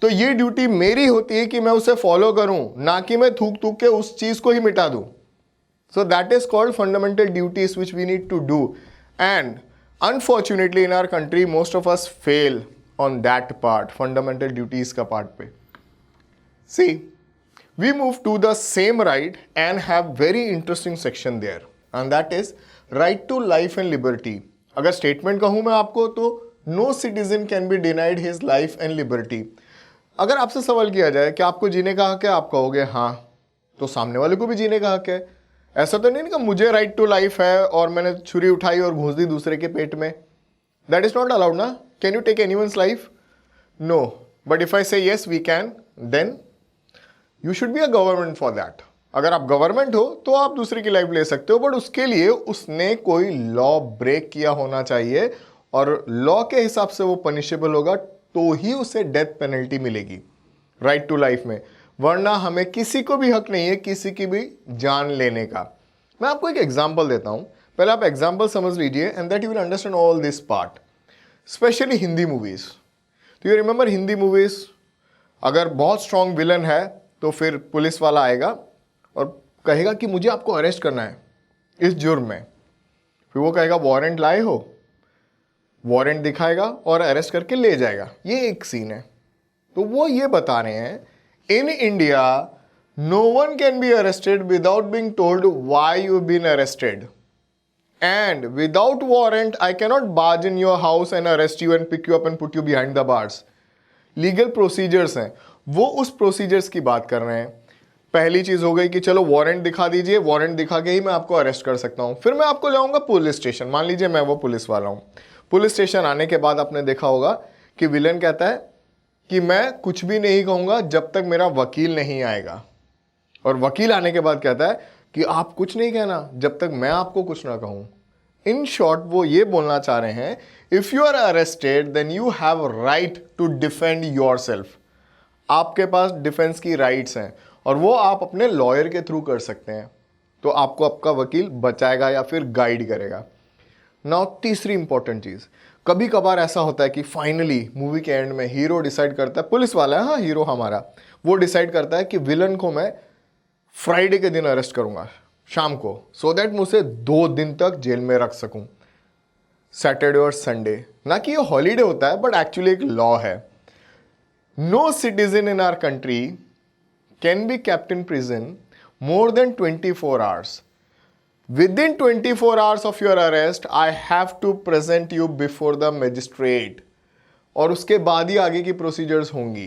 तो ये ड्यूटी मेरी होती है कि मैं उसे फॉलो करूं, ना कि मैं थूक थूक के उस चीज को ही मिटा दूं. So that is called fundamental duties which we need to do. And unfortunately in our country most of us fail on that part, fundamental duties का पार्ट पे. See, we move to the same right and have very interesting section there, and that is right to life and liberty. अगर statement कहूं मैं आपको तो no citizen can be denied his life and liberty. अगर आपसे सवाल किया जाए कि आपको जीने का हक है, आप कहोगे हाँ, तो सामने वाले को भी जीने का हक है. ऐसा तो नहीं कि मुझे राइट टू लाइफ है और मैंने छुरी उठाई और घुस दी दूसरे के पेट में. दैट इज नॉट अलाउड ना. Can you take anyone's life? No. But if I say yes we can, then you should be a government for that. अगर आप गवर्नमेंट हो तो आप दूसरे की लाइफ ले सकते हो, बट उसके लिए उसने कोई लॉ ब्रेक किया होना चाहिए और लॉ के हिसाब से वो पनिशेबल होगा, तो ही उसे डेथ पेनल्टी मिलेगी राइट टू लाइफ में. वरना हमें किसी को भी हक नहीं है किसी की भी जान लेने का. मैं आपको एक एग्जांपल देता हूं, पहले आप एग्जांपल समझ लीजिए and that you will understand all this part. Specially Hindi movies. तो यू रिमेंबर हिंदी मूवीज, अगर बहुत स्ट्रॉन्ग विलन है तो फिर पुलिस वाला आएगा और कहेगा कि मुझे आपको अरेस्ट करना है इस जुर्म में. फिर वो कहेगा वारंट लाए हो, वारंट दिखाएगा और अरेस्ट करके ले जाएगा. ये एक सीन है. तो वो ये बता रहे हैं in India no one can be arrested without being told why you been arrested, and without warrant I can not barge in your house and arrest you and pick you up and put you behind the bars. Legal procedures हैं, वो उस procedures की बात कर रहे हैं. पहली चीज हो गई कि चलो वारंट दिखा दीजिए, वारंट दिखा के ही मैं आपको अरेस्ट कर सकता हूं। फिर मैं आपको लाऊंगा पुलिस स्टेशन, मान लीजिए मैं वो पुलिस वाला हूं। पुलिस स्टेशन आने के बाद आपने देखा होगा कि विलन कहता है कि मैं कुछ भी नहीं कहूंगा जब तक मेरा वकील नहीं आएगा, और वकील आने के बाद कहता है कि आप कुछ नहीं कहना जब तक मैं आपको कुछ ना कहूं। इन शॉर्ट वो ये बोलना चाह रहे हैं, if you are arrested then you have right to defend yourself. आपके पास डिफेंस की राइट्स हैं और वो आप अपने लॉयर के थ्रू कर सकते हैं, तो आपको आपका वकील बचाएगा या फिर गाइड करेगा। नाउ तीसरी इंपॉर्टेंट चीज, कभी कभार ऐसा होता है कि फाइनली मूवी के एंड में हीरो डिसाइड करता है, पुलिस वाला है, हाँ हीरो हमारा, वो डिसाइड करता है कि विलन को मैं फ्राइडे के दिन अरेस्ट करूंगा शाम को, सो दैट मैं उसे 2 दिन तक जेल में रख सकूं, सैटरडे और संडे। ना कि ये हॉलीडे होता है बट एक्चुअली एक लॉ है। No citizen in our country can be kept in prison more than 24 hours. Within 24 hours of your arrest, I have to present you before the magistrate. और उसके बाद ही आगे की प्रोसीजर्स होंगी।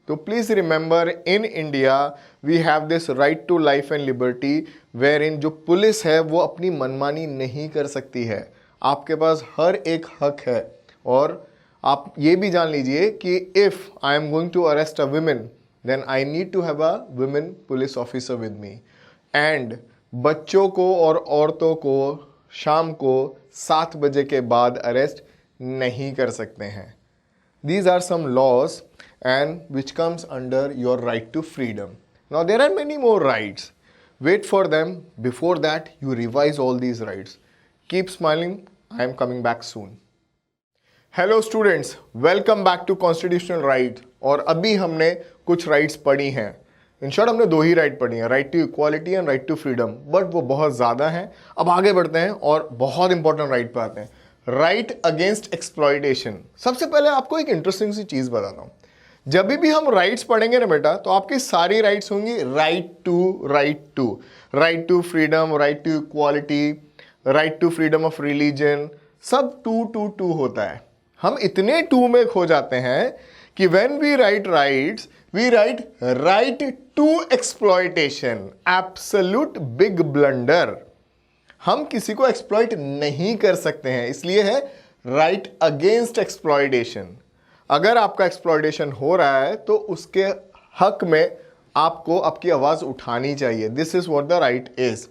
तो please remember, in India we have this right to life and liberty, where in जो police है वो अपनी मनमानी नहीं कर सकती है। आपके पास हर एक हक है। और आप ये भी जान लीजिए कि if I am going to arrest a women then I need to have a women police officer with me. And बच्चों को और औरतों को शाम को 7 बजे के बाद अरेस्ट नहीं कर सकते हैं। These are some laws and which comes under your right to freedom. Now there are many more rights. Wait for them. Before that, you revise all these rights. Keep smiling. I am coming back soon. Hello students, welcome back to Constitutional Right. और अभी हमने कुछ rights पढ़ी हैं। In short हमने 2 ही right पढ़ी हैं, right to equality and right to freedom, but वो बहुत ज़्यादा हैं। अब आगे बढ़ते हैं और बहुत इंपॉर्टेंट राइट पे आते हैं, राइट अगेंस्ट एक्सप्लॉयटेशन। सबसे पहले आपको एक इंटरेस्टिंग सी चीज़ बताता हूँ, जब भी हम राइट्स पढ़ेंगे ना बेटा, तो आपकी सारी राइट्स होंगी right to freedom, right to equality, right to freedom of religion, सब टू होता है। हम इतने टू में खो जाते हैं कि when we write rights we write right to exploitation. Absolute big blunder. हम किसी को एक्सप्लॉइट नहीं कर सकते हैं, इसलिए है राइट अगेंस्ट एक्सप्लॉयटेशन। अगर आपका एक्सप्लॉयटेशन हो रहा है तो उसके हक में आपको आपकी आवाज उठानी चाहिए। This is what the right is.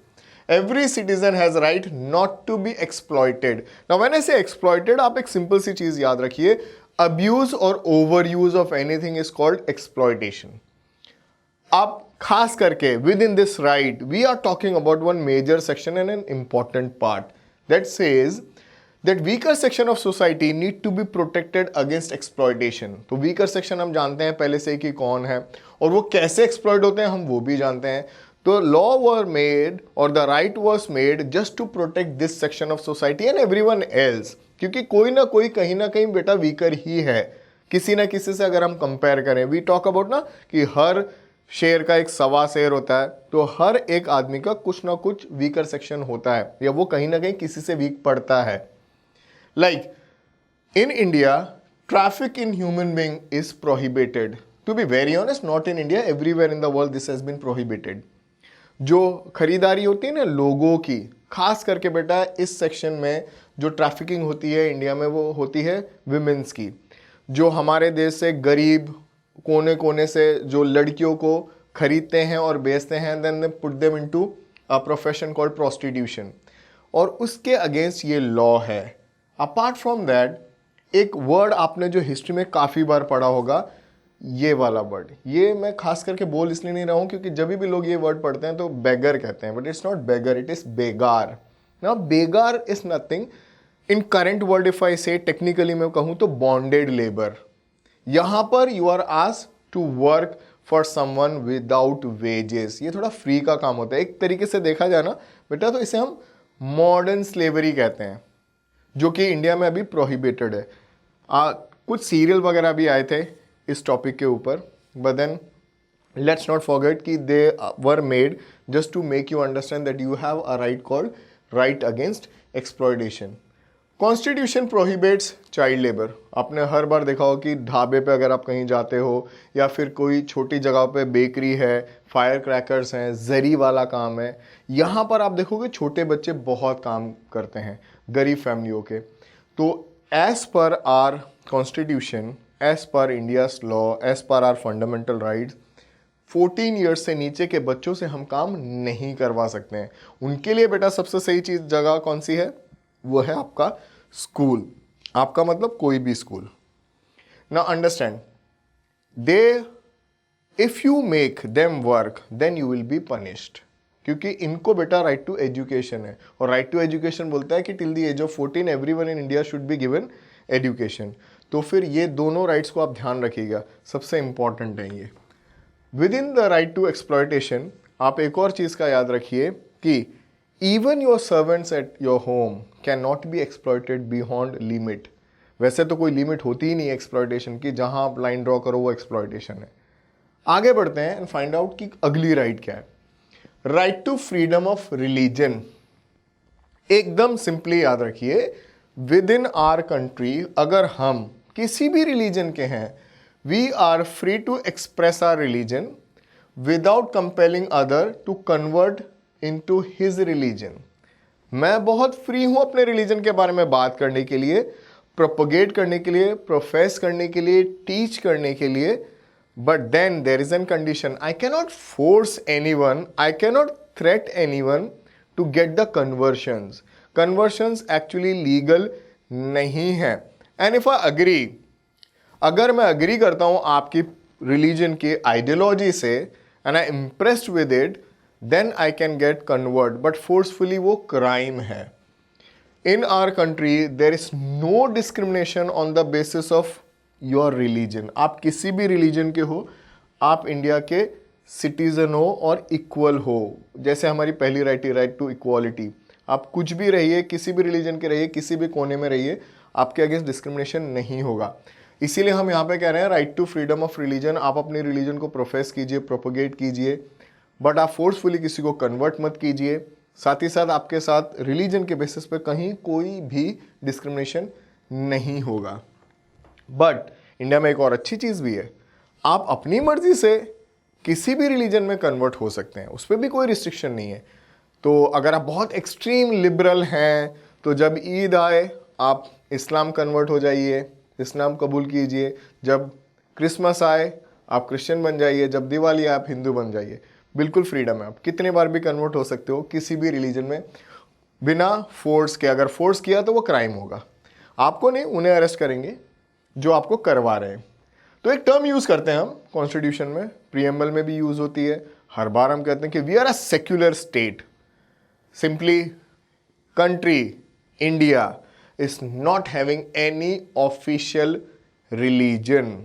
Every citizen has right not to be exploited. Now when I say exploited, आप एक सिंपल सी चीज याद रखिए, abuse और overuse of anything is called exploitation. अब खास करके within this right, we are talking about one major section and an important part that says that weaker section of society need to be protected against exploitation. तो weaker section हम जानते हैं पहले से कि कौन है और वो कैसे exploit होते हैं हम वो भी जानते हैं। तो law were made और the right was made just to protect this section of society and everyone else, क्योंकि कोई ना कोई कहीं ना कहीं बेटा वीकर ही है किसी ना किसी से। अगर हम कंपेयर करें, वी टॉक अबाउट ना कि हर शेर का एक सवा शेर होता है, तो हर एक आदमी का कुछ ना कुछ वीकर सेक्शन होता है या वो कहीं ना कहीं किसी से वीक पड़ता है। Like in India traffic in human being is prohibited. To be very honest, not in India, everywhere in the world this has been prohibited. जो खरीदारी होती है ना लोगों की, खास करके बेटा इस सेक्शन में जो ट्रैफिकिंग होती है इंडिया में वो होती है विमेंस की। जो हमारे देश से गरीब कोने कोने से जो लड़कियों को खरीदते हैं और बेचते हैं, then they put them into a profession called prostitution, और उसके अगेंस्ट ये लॉ है। अपार्ट फ्रॉम दैट, एक वर्ड आपने जो हिस्ट्री में काफ़ी बार पढ़ा होगा, ये वाला वर्ड, ये मैं खास करके बोल इसलिए नहीं रहा हूँ क्योंकि जब भी लोग ये वर्ड पढ़ते हैं तो बेगर कहते हैं, but it's not beggar, it is begar. Now begar is nothing in current world, if I say technically मैं कहूँ तो बॉन्डेड लेबर। यहाँ पर you are asked to work for someone without wages. ये थोड़ा फ्री का काम होता है एक तरीके से देखा जाए ना बेटा, तो इसे हम मॉडर्न स्लेवरी कहते हैं, जो कि इंडिया में अभी प्रोहिबिटेड है। कुछ सीरियल वगैरह भी आए थे इस टॉपिक के ऊपर, but then let's not forget कि they were made just to make you understand that you have a right called right against exploitation. Constitution prohibits child labour. आपने हर बार देखा हो कि ढाबे पे अगर आप कहीं जाते हो या फिर कोई छोटी जगह पे बेकरी है, फायर क्रैकर्स हैं, जरी वाला काम है, यहाँ पर आप देखोगे छोटे बच्चे बहुत काम करते हैं गरीब फैमिलियों के। तो as per our constitution, as per India's law, as per our fundamental rights, 14 years से नीचे के बच्चों से हम काम नहीं करवा सकते हैं। उनके लिए बेटा सबसे सही चीज जगह कौन सी है? वो है आपका स्कूल। आपका मतलब कोई भी school. Now understand, they if you make them work then you will be punished, क्योंकि इनको बेटा राइट टू एजुकेशन है, और राइट टू एजुकेशन बोलता है कि till the age of 14 everyone in India should be given education. तो फिर ये दोनों राइट्स को आप ध्यान रखिएगा, सबसे इंपॉर्टेंट है ये। Within the right to exploitation आप एक और चीज का याद रखिए कि even your servants at your home can not be exploited beyond limit. वैसे तो कोई लिमिट होती ही नहीं एक्सप्लॉयटेशन की, जहां आप लाइन ड्रॉ करो वो एक्सप्लॉयटेशन है। आगे बढ़ते हैं एंड फाइंड आउट कि अगली राइट क्या है। Right to freedom of religion. एकदम सिंपली याद रखिए, विद इन आर कंट्री अगर हम किसी भी रिलीजन के हैं, we are free to express our religion without compelling other to convert into his religion. मैं बहुत फ्री हूं अपने रिलीजन के बारे में बात करने के लिए, प्रोपोगेट करने के लिए, प्रोफेस करने के लिए, टीच करने के लिए, but then there is an condition. I cannot force anyone, I cannot threat anyone to get the conversions. Conversions actually legal नहीं है। एंड इफ आई अग्री, अगर मैं अग्री करता हूं आपकी रिलीजन की आइडियोलॉजी से and I impressed with it, then I can get convert, but forcefully वो क्राइम है। In our country there is no discrimination on the basis of your religion. आप किसी भी रिलीजन के हो, आप इंडिया के सिटीजन हो और इक्वल हो। जैसे हमारी पहली राइट है, राइट टू इक्वालिटी। आप कुछ भी रहिए, किसी भी रिलीजन के रहिए, किसी भी कोने में रहिए, आपके अगेंस्ट डिस्क्रिमिनेशन नहीं होगा। इसीलिए हम यहाँ पे कह रहे हैं right to freedom of religion. आप अपनी रिलीजन को प्रोफेस कीजिए, प्रोपोगेट कीजिए, बट आप फोर्सफुली किसी को कन्वर्ट मत कीजिए। साथ ही साथ आपके साथ रिलीजन के बेसिस पे कहीं कोई भी डिस्क्रिमिनेशन नहीं होगा। बट इंडिया में एक और अच्छी चीज़ भी है, आप अपनी मर्जी से किसी भी रिलीजन में कन्वर्ट हो सकते हैं, उस पर भी कोई रिस्ट्रिक्शन नहीं है। तो अगर आप बहुत एक्सट्रीम लिबरल हैं तो जब ईद आए आप इस्लाम कन्वर्ट हो जाइए, इस्लाम कबूल कीजिए। जब क्रिसमस आए आप क्रिश्चियन बन जाइए, जब दिवाली आए आप हिंदू बन जाइए। बिल्कुल फ्रीडम है, आप कितने बार भी कन्वर्ट हो सकते हो किसी भी रिलीजन में बिना फोर्स के। अगर फोर्स किया तो वो क्राइम होगा, आपको नहीं, उन्हें अरेस्ट करेंगे जो आपको करवा रहे हैं। तो एक टर्म यूज करते हैं हम कॉन्स्टिट्यूशन में, प्रीएम्बल में भी यूज होती है, हर बार हम कहते हैं कि we are a secular state. Simply country India is not having any official religion.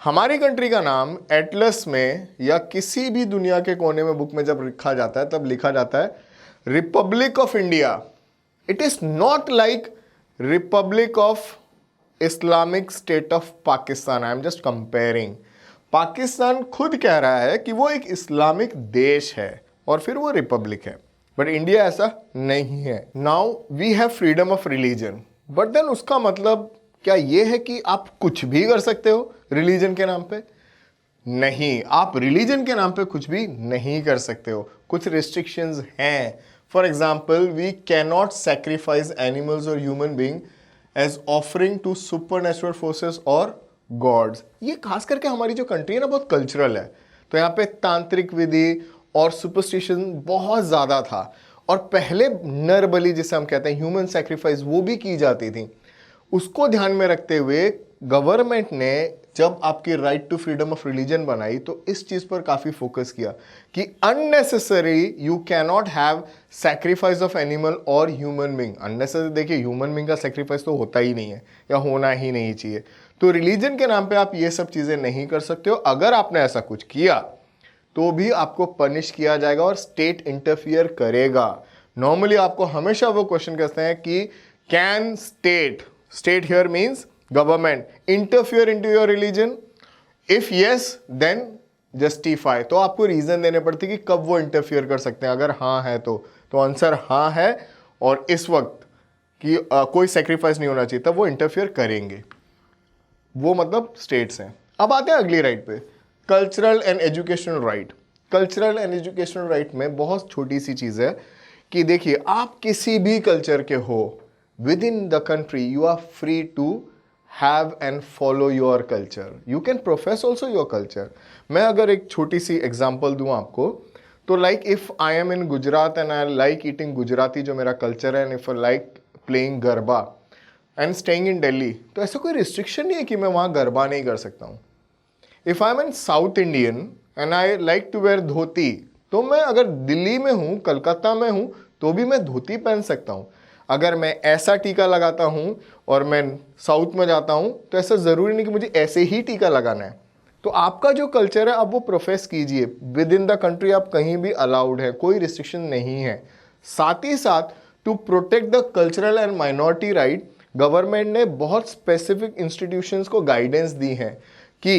हमारी कंट्री का नाम एटलस में या किसी भी दुनिया के कोने में बुक में जब लिखा जाता है तब लिखा जाता है Republic of India. It is not like Republic of Islamic state of Pakistan. I am just comparing. Pakistan खुद कह रहा है कि वो एक इस्लामिक देश है और फिर वो रिपब्लिक है, बट इंडिया ऐसा नहीं है। Now we have freedom of religion, but then उसका मतलब क्या ये है कि आप कुछ भी कर सकते हो रिलीजन के नाम पे? नहीं, आप रिलीजन के नाम पे कुछ भी नहीं कर सकते हो। कुछ रिस्ट्रिक्शंस हैं। For example, we can not sacrifice animals और human being as offering to supernatural forces और गॉड्स। ये खास करके हमारी जो कंट्री है ना बहुत कल्चरल है, तो यहाँ पे तांत्रिक विधि और सुपरस्टिशन बहुत ज़्यादा था। और पहले नर बलि जिसे हम कहते हैं ह्यूमन सैक्रिफाइस, वो भी की जाती थी। उसको ध्यान में रखते हुए गवर्नमेंट ने जब आपकी right to freedom of religion बनाई तो इस चीज पर काफी फोकस किया कि unnecessary you can not have sacrifice of animal और ह्यूमन बीइंग। अननेसेसरी देखिए, ह्यूमन बीइंग का सैक्रिफाइस तो होता ही नहीं है या होना ही नहीं चाहिए। तो रिलीजन के नाम पे आप ये सब चीजें नहीं कर सकते हो। अगर आपने ऐसा कुछ किया तो भी आपको पनिश किया जाएगा और स्टेट इंटरफियर करेगा। नॉर्मली आपको हमेशा वो क्वेश्चन कहते हैं कि can state here means government interfere into your religion? If yes then justify. तो आपको रीजन देने पड़ते कि कब वो इंटरफियर कर सकते हैं। अगर हाँ है तो आंसर हाँ है। और इस वक्त कि कोई सेक्रीफाइस नहीं होना चाहिए, तब वो इंटरफियर करेंगे। वो मतलब स्टेट्स हैं। अब आते हैं अगली राइट पे, cultural and educational right. Cultural and educational right में बहुत छोटी सी चीज़ है कि देखिए, आप किसी भी कल्चर के हो within the country, you are free to have and follow your culture, you can profess also your culture. मैं अगर एक छोटी सी एग्जाम्पल दूँ आपको, तो like if I am in Gujarat and I like eating Gujarati जो मेरा कल्चर है, and if I like playing garba and staying in Delhi, तो ऐसा कोई रिस्ट्रिक्शन नहीं है कि मैं वहाँ गरबा नहीं कर सकता हूँ। If I am in south Indian and I like to wear dhoti, तो मैं अगर दिल्ली में हूँ, कलकत्ता में हूँ, तो भी मैं धोती पहन सकता हूँ। अगर मैं ऐसा टीका लगाता हूँ और मैं साउथ में जाता हूँ, तो ऐसा ज़रूरी नहीं कि मुझे ऐसे ही टीका लगाना है। तो आपका जो कल्चर है आप वो प्रोफेस कीजिए, विद इन द कंट्री आप कहीं भी अलाउड है, कोई रिस्ट्रिक्शन नहीं है। साथ ही साथ to protect the cultural and minority right, government ने बहुत स्पेसिफिक इंस्टीट्यूशंस को गाइडेंस दी है कि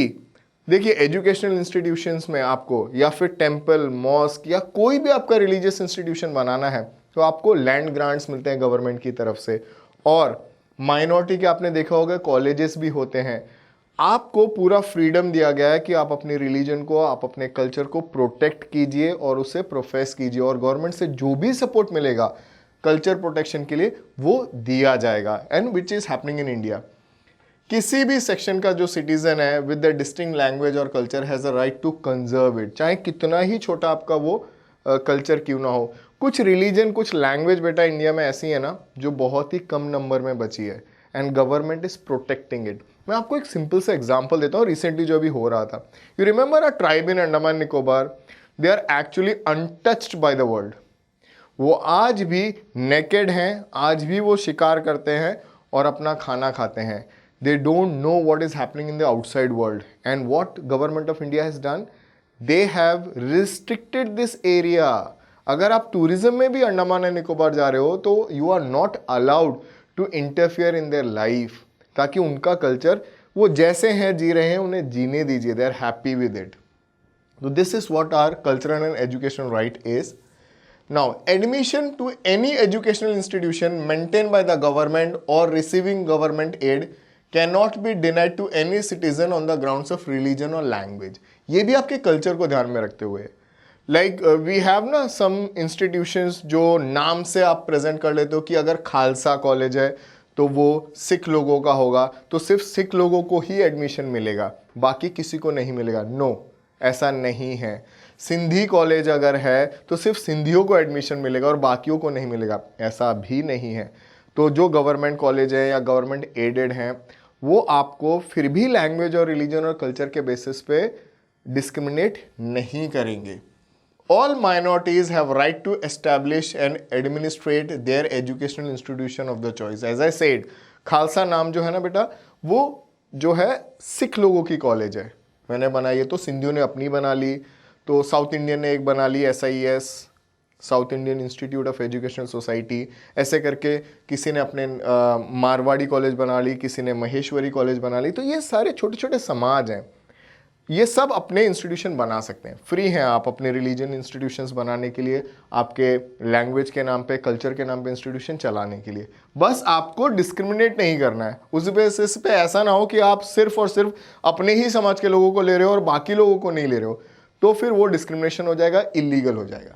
देखिए, एजुकेशनल इंस्टीट्यूशंस में आपको या फिर टेम्पल, मॉस्क या कोई भी आपका रिलीजियस इंस्टीट्यूशन बनाना है तो आपको लैंड ग्रांट्स मिलते हैं गवर्नमेंट की तरफ से। और माइनॉरिटी के आपने देखा होगा कॉलेजेस भी होते हैं। आपको पूरा फ्रीडम दिया गया है कि आप अपने रिलीजन को, आप अपने कल्चर को प्रोटेक्ट कीजिए और उसे प्रोफेस कीजिए, और गवर्नमेंट से जो भी सपोर्ट मिलेगा कल्चर प्रोटेक्शन के लिए वो दिया जाएगा, and which is happening in India. किसी भी सेक्शन का जो सिटीजन है विद द डिस्टिंक्ट लैंग्वेज और culture has a right to conserve it, चाहे कितना ही छोटा आपका वो कल्चर क्यों ना हो। कुछ रिलीजन, कुछ लैंग्वेज बेटा इंडिया में ऐसी है ना जो बहुत ही कम नंबर में बची है, and government is protecting it. मैं आपको एक सिंपल सा एग्जांपल देता हूँ, रिसेंटली जो अभी हो रहा था। You remember a tribe in Andaman Nicobar, they are actually untouched by the world. वो आज भी नेकेड हैं, आज भी वो शिकार करते हैं और अपना खाना खाते हैं। They don't know what is happening in the outside world, and what government of India has done, they have restricted this area. अगर आप टूरिज्म में भी अंडमान एंड निकोबार जा रहे हो तो you are not allowed to interfere in their life, ताकि उनका कल्चर वो जैसे हैं जी रहे हैं उन्हें जीने दीजिए, they are happy with it. तो this is what our cultural and educational right is. Now, admission to any educational institution maintained by the government or receiving government aid cannot be denied to any citizen on the grounds of religion or language. ये भी आपके culture को ध्यान में रखते हुए, like we have ना सम institutions जो नाम से आप प्रेजेंट कर लेते हो कि अगर खालसा कॉलेज है तो वो सिख लोगों का होगा, तो सिर्फ सिख लोगों को ही एडमिशन मिलेगा, बाकी किसी को नहीं मिलेगा। नो, ऐसा नहीं है। सिंधी कॉलेज अगर है तो सिर्फ सिंधियों को एडमिशन मिलेगा और बाकियों को नहीं मिलेगा, ऐसा भी नहीं है। तो जो गवर्नमेंट कॉलेज है या गवर्नमेंट एडेड हैं वो आपको फिर भी लैंग्वेज और रिलीजन और कल्चर के बेसिस पे डिस्क्रिमिनेट नहीं करेंगे। All minorities have right to establish and administrate their educational institution of the choice. As I said, Khalsa नाम जो है ना बेटा, वो जो है सिख लोगों की कॉलेज है, मैंने बनाई है, तो सिंधियों ने अपनी बना ली, तो साउथ इंडियन ने एक बना ली SIS, south Indian institute of educational society, ऐसे करके किसी ने अपने मारवाड़ी कॉलेज बना ली, किसी ने महेश्वरी कॉलेज बना ली। तो ये सारे छोटे छोटे समाज हैं, ये सब अपने इंस्टीट्यूशन बना सकते हैं, फ्री हैं आप अपने रिलीजन इंस्टीट्यूशंस बनाने के लिए, आपके लैंग्वेज के नाम पे, कल्चर के नाम पे इंस्टीट्यूशन चलाने के लिए। बस आपको डिस्क्रिमिनेट नहीं करना है, उस बेसिस पे ऐसा ना हो कि आप सिर्फ और सिर्फ अपने ही समाज के लोगों को ले रहे हो और बाकी लोगों को नहीं ले रहे हो, तो फिर वो डिस्क्रिमिनेशन हो जाएगा, इलीगल हो जाएगा।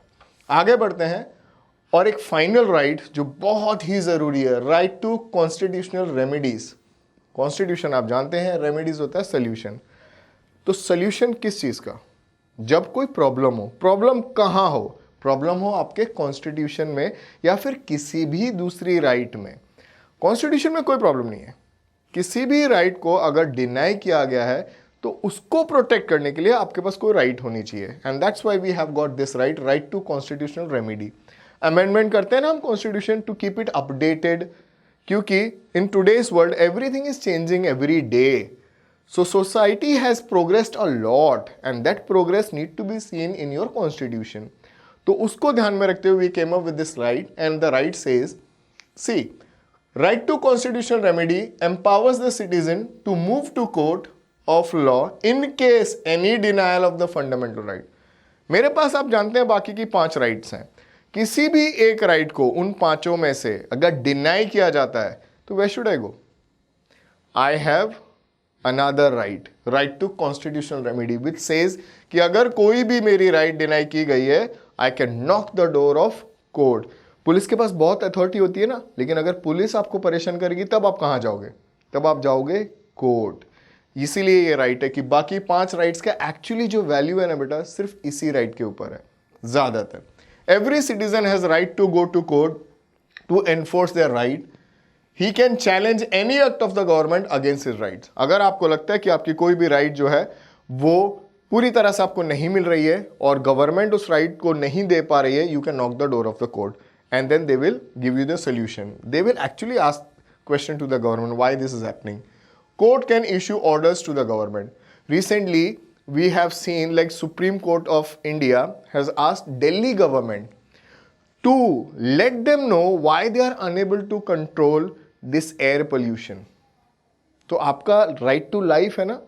आगे बढ़ते हैं, और एक फाइनल राइट जो बहुत ही ज़रूरी है, right to constitutional remedies. Constitution आप जानते हैं, रेमेडीज होता है सोल्यूशन। तो सोल्यूशन किस चीज़ का? जब कोई प्रॉब्लम हो, प्रॉब्लम कहाँ हो? प्रॉब्लम हो आपके कॉन्स्टिट्यूशन में या फिर किसी भी दूसरी राइट में। कॉन्स्टिट्यूशन में कोई प्रॉब्लम नहीं है, किसी भी राइट को अगर डिनाई किया गया है तो उसको प्रोटेक्ट करने के लिए आपके पास कोई राइट होनी चाहिए, and that's why we have got this right, right to constitutional remedy. Amendment करते हैं ना हम constitution to keep it updated, क्योंकि in today's world everything is changing every day. So society has progressed a lot and that progress need to be seen in your constitution. तो उसको ध्यान में रखते हुए we came up with this right, and the right says, see, right to constitutional remedy empowers the citizen to move to court of law in case any denial of the fundamental right. मेरे पास आप जानते हैं बाकी की 5 rights हैं किसी भी एक राइट को उन पांचों में से अगर डिनाई किया जाता है तो where should I go? I have another right to constitutional remedy which says कि अगर कोई भी मेरी राइट डिनाई की गई है, I can knock the door of court. Police के पास बहुत अथॉरिटी होती है ना, लेकिन अगर पुलिस आपको परेशान करेगी तब आप कहां जाओगे? तब आप जाओगे कोर्ट। इसीलिए ये राइट है कि बाकी 5 राइट्स का एक्चुअली जो वैल्यू है ना बेटा, सिर्फ इसी राइट के ऊपर है ज्यादातर। Every citizen has right to go to court to enforce their right. He can challenge any act of the government against his rights. अगर आपको लगता है कि आपकी कोई भी राइट जो है वो पूरी तरह से आपको नहीं मिल रही है और गवर्नमेंट उस राइट को नहीं दे पा रही है, you can knock the door of the court and then they will give you the solution. They will actually ask question to the government why this is happening. Court can issue orders to the government. Recently, we have seen like Supreme Court of India has asked Delhi government to let them know why they are unable to control this air pollution. तो आपका right to life है ना,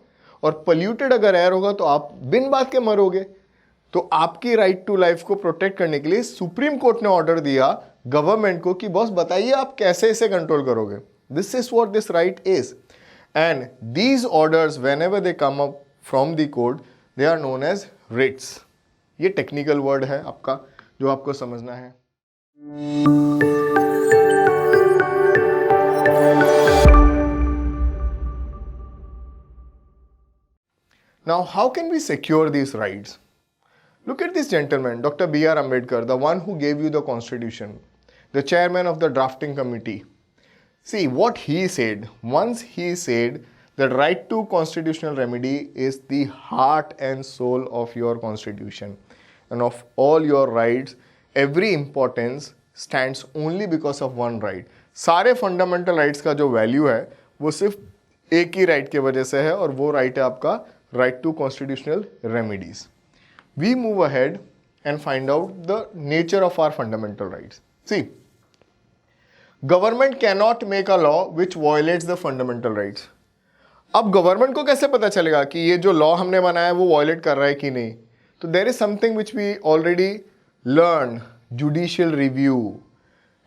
और polluted अगर air होगा तो आप बिन बात के मरोगे। तो आपकी right to life को protect करने के लिए सुप्रीम कोर्ट ने ऑर्डर दिया गवर्नमेंट को कि बॉस बताइए आप कैसे इसे कंट्रोल करोगे। This is what this right is. And these orders, whenever they come up from the court, they are known as writs. ये टेक्निकल वर्ड है आपका जो आपको समझना है। Now, how can we secure these rights? Look at this gentleman, Dr. B.R. Ambedkar, the one who gave you the constitution, the chairman of the drafting committee. See what he said. Once he said that right to constitutional remedy is the heart and soul of your constitution and of all your rights. Every importance stands only because of one right. सारे fundamental rights का जो value है वो सिर्फ एक ही right के वजह से है और वो right है आपका right to constitutional remedies. We move ahead and find out the nature of our fundamental rights. See, government cannot make a law which violets the fundamental rights. अब गवर्नमेंट को कैसे पता चलेगा कि ये जो लॉ हमने बनाया है वो वायलेट कर रहा है कि नहीं? तो there is something which we already learn, judicial review,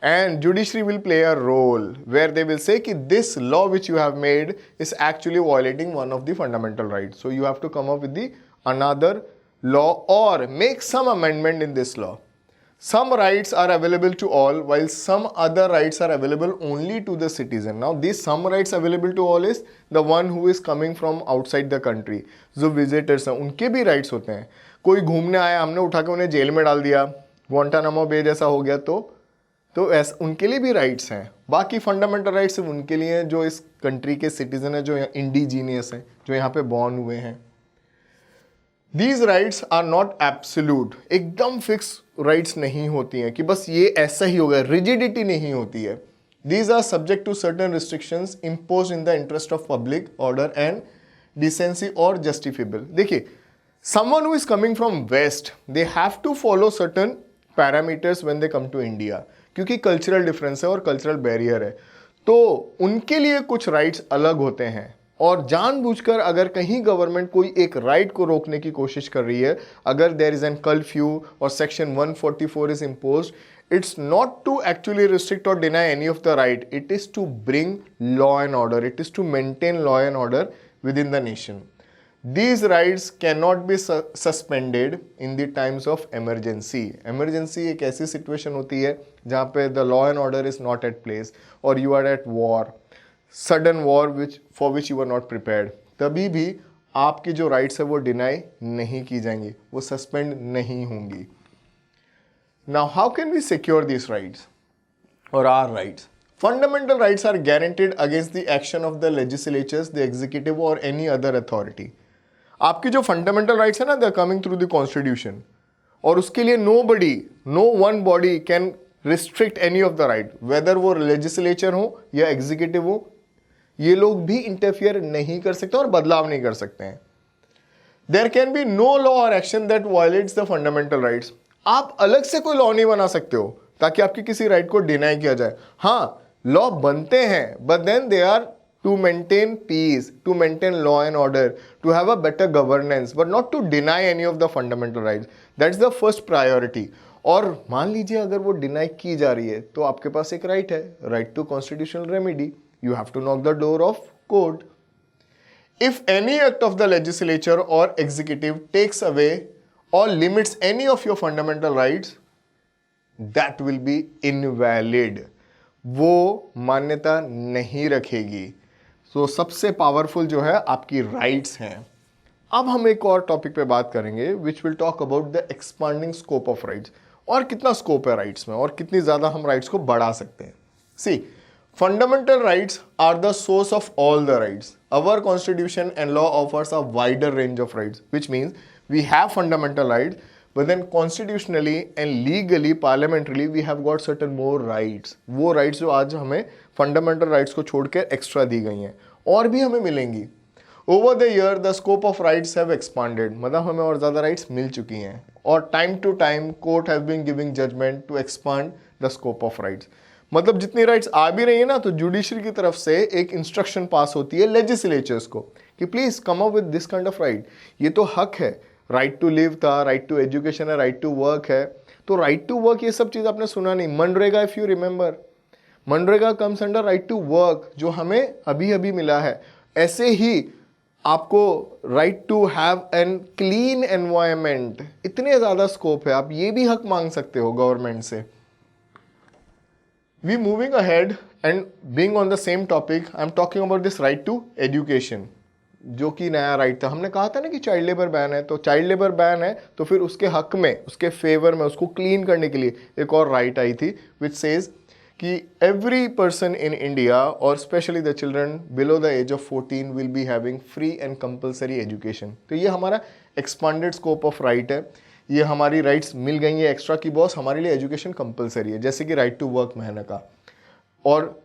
and judiciary will play a role where they will say कि this law which you have made is actually violating one of the fundamental rights, so you have to come up with the another law or make some amendment in this law. Some rights are available to all while some other rights are available only to the citizen. Now these some rights available to all is the one who is coming from outside the country. जो visitors हैं उनके भी rights होते हैं। कोई घूमने आया, हमने उठा के उन्हें जेल में डाल दिया, ग्वांटानामो बे जैसा हो गया, तो ऐसा उनके लिए भी राइट्स हैं। बाकी फंडामेंटल राइट्स सिर्फ उनके लिए हैं जो इस कंट्री के सिटीजन हैं, जो इंडिजीनियस हैं, जो यहाँ पे बॉर्न हुए हैं। These rights are not absolute. एकदम फिक्स राइट्स नहीं होती हैं कि बस ये ऐसा ही होगा, रिजिडिटी नहीं होती है। These are subject to certain restrictions imposed in the interest of public order and decency or justifiable. देखिए, someone who is coming from west, they have to follow certain parameters when they come to India, क्योंकि cultural difference है और cultural barrier है, तो उनके लिए कुछ rights अलग होते हैं। और जानबूझकर अगर कहीं गवर्नमेंट कोई एक राइट को रोकने की कोशिश कर रही है, अगर देयर इज एन कर्फ्यू और section 144 is imposed, it's not to actually restrict or deny any of the right, it is to bring law and order, it is to maintain law and order within the nation. These rights cannot be suspended in the times of emergency. Emergency एक ऐसी situation होती है जहाँ पे the law and order is not at place or you are at war, sudden war for which you are not prepared. तभी भी आपकी जो rights है वो deny नहीं की जाएंगी, वो suspend नहीं होंगी. Now, how can we secure these rights or our rights? Fundamental rights are guaranteed against the action of the legislatures, the executive or any other authority. आपकी जो fundamental rights है ना, they are coming through the constitution. और उसके लिए no one body can restrict any of the right. Whether वो legislature हो या executive हो, ये लोग भी interfere नहीं कर सकते और बदलाव नहीं कर सकते हैं. There can be no law or action that violates the fundamental rights. आप अलग से कोई लॉ नहीं बना सकते हो ताकि आपकी किसी राइट को डिनाई किया जाए. हाँ, लॉ बनते हैं, but then they are to maintain peace, to maintain law and order, to have a better governance, but not to deny any of the fundamental rights. That's the first priority. और मान लीजिए अगर वो deny की जा रही है तो आपके पास एक राइट है, right to constitutional remedy. You have to knock the door of court. If any act of the legislature or executive takes away or limits any of your fundamental rights, that will be invalid. वो मान्यता नहीं रखेगी. So सबसे powerful जो है आपकी rights हैं. अब हम एक और टॉपिक पे बात करेंगे which will talk about the expanding scope of rights. और कितना स्कोप है राइट्स में और कितनी ज़्यादा हम राइट्स को बढ़ा सकते हैं. See, fundamental rights are the source of all the rights. Our constitution and law offers a wider range of rights, which means we have fundamental rights, but then constitutionally and legally, parliamentarily, we have got certain more rights. वो rights जो आज हमें fundamental rights को छोड़ के extra दी गई हैं और भी हमें मिलेंगी. Over the year, the scope of rights have expanded. मतलब हमें और ज़्यादा rights मिल चुकी हैं और time to time, court has been giving judgment to expand the scope of rights. मतलब जितनी राइट्स आ भी रही है ना, तो जुडिशरी की तरफ से एक इंस्ट्रक्शन पास होती है लेजिस्लेचर्स को कि please come up with this kind of right. ये तो हक है, राइट टू लिव था, राइट टू एजुकेशन है, राइट टू वर्क है. तो राइट टू वर्क ये सब चीज़ आपने सुना नहीं. MNREGA, if you remember, MNREGA comes under right to work, जो हमें अभी अभी मिला है. ऐसे ही आपको right to have an clean environment, इतने ज़्यादा स्कोप है, आप ये भी हक मांग सकते हो गवर्नमेंट से. We moving ahead and being on the same topic, I'm talking about this right to education, जो कि नया राइट था. हमने कहा था ना कि चाइल्ड लेबर बैन है, तो चाइल्ड लेबर बैन है तो फिर उसके हक में, उसके फेवर में, उसको क्लीन करने के लिए एक और राइट आई थी विच सेज कि एवरी पर्सन इन इंडिया और specially the children below the age of 14 will be having free and compulsory education. तो ये हमारा एक्सपांडेड स्कोप ऑफ राइट है. ये हमारी राइट्स मिल गई है एक्स्ट्रा की बॉस, हमारे लिए एजुकेशन कंपलसरी है, जैसे कि राइट टू वर्क मैंने कहा. और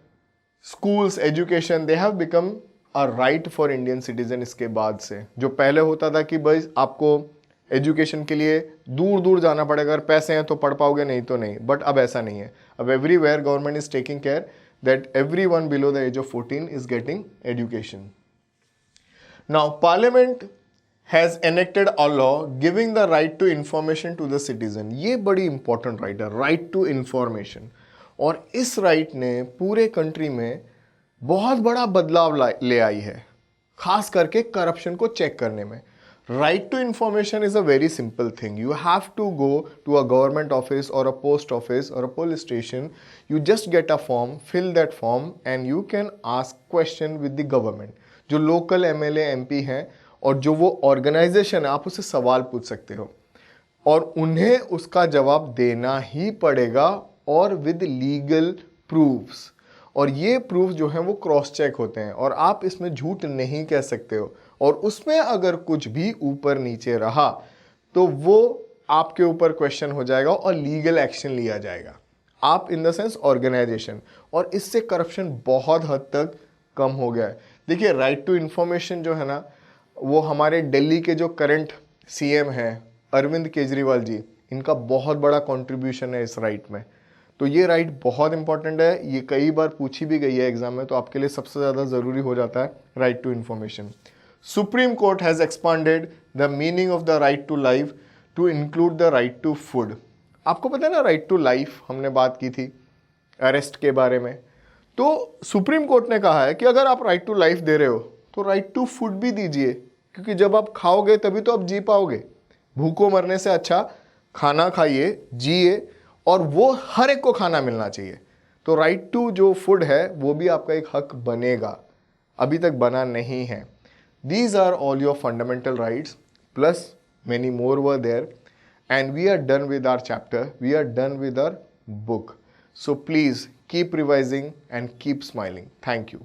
schools, education, they have become a right for Indian citizen. इसके बाद से जो पहले होता था कि भाई आपको एजुकेशन के लिए दूर दूर जाना पड़ेगा, अगर पैसे हैं तो पढ़ पाओगे, नहीं तो नहीं. बट अब ऐसा नहीं है. अब everywhere government is taking care that everyone below the age of 14 is getting education. Now parliament has enacted a law giving the right to information to the citizen. ये बड़ी important right है, right to information. और इस right ने पूरे country में बहुत बड़ा बदलाव ले आई है, खास करके corruption को check करने में. Right to information is a very simple thing. You have to go to a government office or a post office or a police station. You just get a form, fill that form and you can ask question with the government. जो local MLA MP हैं और जो वो organisation है, आप उससे सवाल पूछ सकते हो और उन्हें उसका जवाब देना ही पड़ेगा और विद लीगल प्रूफ्स. और ये प्रूफ जो हैं वो क्रॉस चेक होते हैं और आप इसमें झूठ नहीं कह सकते हो. और उसमें अगर कुछ भी ऊपर नीचे रहा तो वो आपके ऊपर क्वेश्चन हो जाएगा और लीगल एक्शन लिया जाएगा. आप इन द सेंस ऑर्गेनाइजेशन. और इससे करप्शन बहुत हद तक कम हो गया है. देखिए, राइट टू इंफॉर्मेशन जो है ना, वो हमारे दिल्ली के जो करंट सीएम हैं अरविंद केजरीवाल जी, इनका बहुत बड़ा कंट्रीब्यूशन है इस राइट में. तो ये राइट बहुत इंपॉर्टेंट है. ये कई बार पूछी भी गई है एग्जाम में, तो आपके लिए सबसे ज़्यादा ज़रूरी हो जाता है right to information. Supreme Court has expanded the meaning of the right to life to include the right to food. आपको पता है ना, राइट टू लाइफ हमने बात की थी अरेस्ट के बारे में. तो सुप्रीम कोर्ट ने कहा है कि अगर आप राइट टू लाइफ दे रहे हो तो राइट टू फूड भी दीजिए, क्योंकि जब आप खाओगे तभी तो आप जी पाओगे. भूखों मरने से अच्छा खाना खाइए, जिए, और वो हर एक को खाना मिलना चाहिए. तो राइट टू जो फूड है वो भी आपका एक हक बनेगा, अभी तक बना नहीं है. These are all your fundamental rights plus many more were there and we are done with our chapter, we are done with our book. So please keep revising and keep smiling. Thank you.